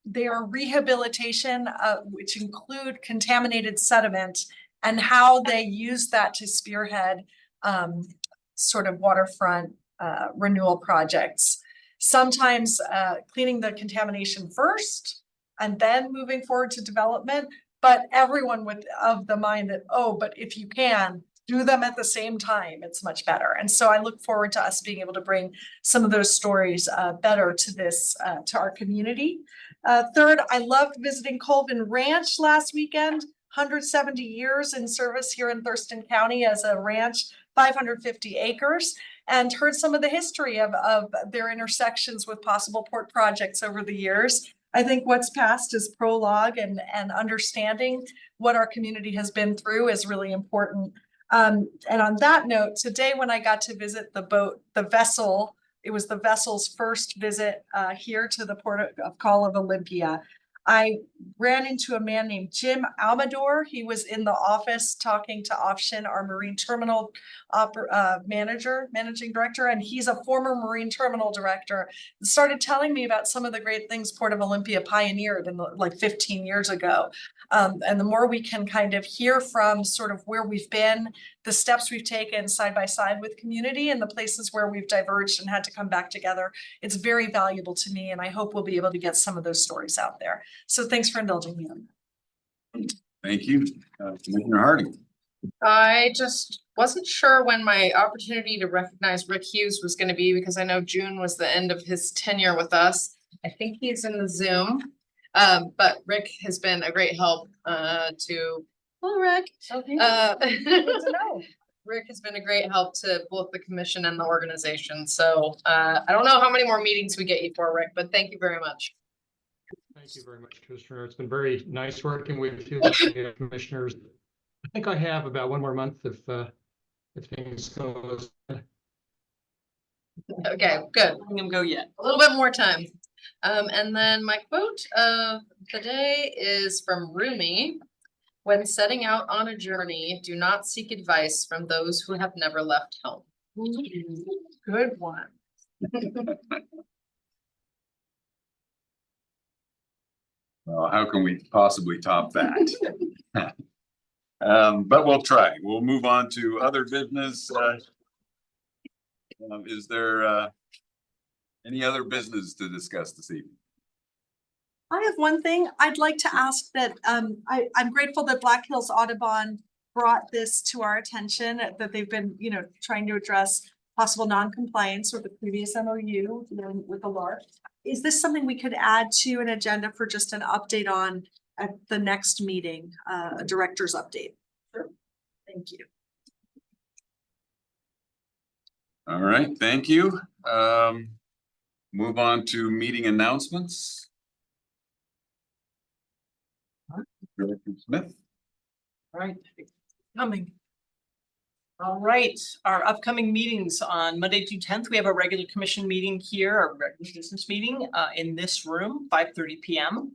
they are rehabilitation, which include contaminated sediment and how they use that to spearhead sort of waterfront renewal projects. Sometimes cleaning the contamination first and then moving forward to development, but everyone with of the mind that, oh, but if you can do them at the same time, it's much better. And so I look forward to us being able to bring some of those stories better to this, to our community. Third, I loved visiting Colvin Ranch last weekend, 170 years in service here in Thurston County as a ranch, 550 acres, and heard some of the history of their intersections with possible port projects over the years. I think what's past is prologue, and understanding what our community has been through is really important. And on that note, today when I got to visit the vessel, it was the vessel's first visit here to the Port of Call of Olympia. I ran into a man named Jim Almador. He was in the office talking to Offshin, our marine terminal managing director, and he's a former marine terminal director. Started telling me about some of the great things Port of Olympia pioneered in like 15 years ago. And the more we can kind of hear from sort of where we've been, the steps we've taken side by side with community, and the places where we've diverged and had to come back together, it's very valuable to me, and I hope we'll be able to get some of those stories out there. So thanks for indulging me on that. Thank you, Commissioner Harding. I just wasn't sure when my opportunity to recognize Rick Hughes was gonna be, because I know June was the end of his tenure with us. I think he's in the Zoom. But Rick has been a great help well, Rick. Rick has been a great help to both the commission and the organization. So I don't know how many more meetings we get you for, Rick, but thank you very much. Thank you very much, Commissioner. It's been very nice working with you, commissioners. I think I have about one more month if things go. Okay, good. Letting him go yet. A little bit more time. And then my quote of the day is from Rumi. When setting out on a journey, do not seek advice from those who have never left home. Good one. Well, how can we possibly top that? But we'll try. We'll move on to other business. Is there any other business to discuss this evening? I have one thing I'd like to ask that I'm grateful that Black Hills Audubon brought this to our attention, that they've been, trying to address possible non-compliance with the previous MOU dealing with the LARC. Is this something we could add to an agenda for just an update on at the next meeting, a director's update? Sure. Thank you. All right, thank you. Move on to meeting announcements. Director Smith. Right, coming. All right, our upcoming meetings on Monday, June 10th, we have a regular commission meeting here, a regular business meeting in this room, 5:30 p.m.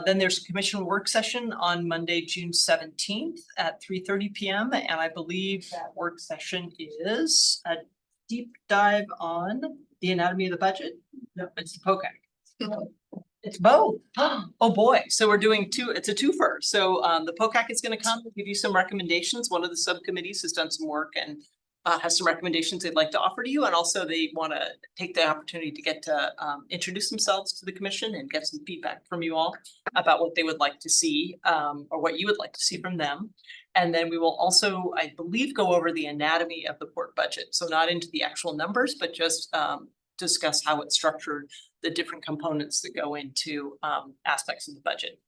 Then there's a commission work session on Monday, June 17th at 3:30 p.m. And I believe that work session is a deep dive on the anatomy of the budget. No, it's the POCAC. It's both. Oh, boy. So we're doing it's a twofer. So the POCAC is going to come and give you some recommendations. One of the subcommittees has done some work and has some recommendations they'd like to offer to you. And also they want to take the opportunity to get to introduce themselves to the commission and get some feedback from you all about what they would like to see or what you would like to see from them. And then we will also, I believe, go over the anatomy of the port budget. So not into the actual numbers, but just discuss how it's structured, the different components that go into aspects of the budget.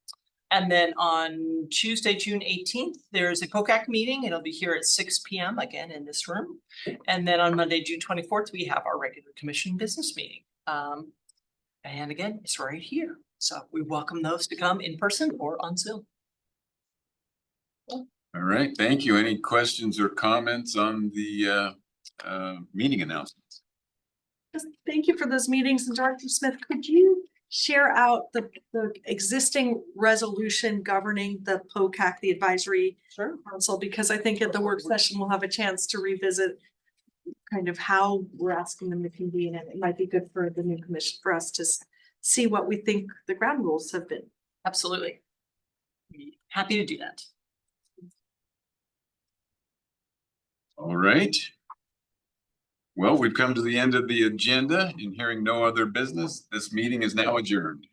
And then on Tuesday, June 18th, there's a POCAC meeting. It'll be here at 6 p.m. again in this room. And then on Monday, June 24th, we have our regular commission business meeting. And again, it's right here. So we welcome those to come in person or on Zoom. All right, thank you. Any questions or comments on the meeting announcements? Thank you for those meetings. And Director Smith, could you share out the existing resolution governing the POCAC, the advisory council? Because I think at the work session, we'll have a chance to revisit kind of how we're asking them to convene, and it might be good for the new commission, for us to see what we think the ground rules have been. Absolutely. Be happy to do that. All right. Well, we've come to the end of the agenda and hearing no other business, this meeting is now adjourned.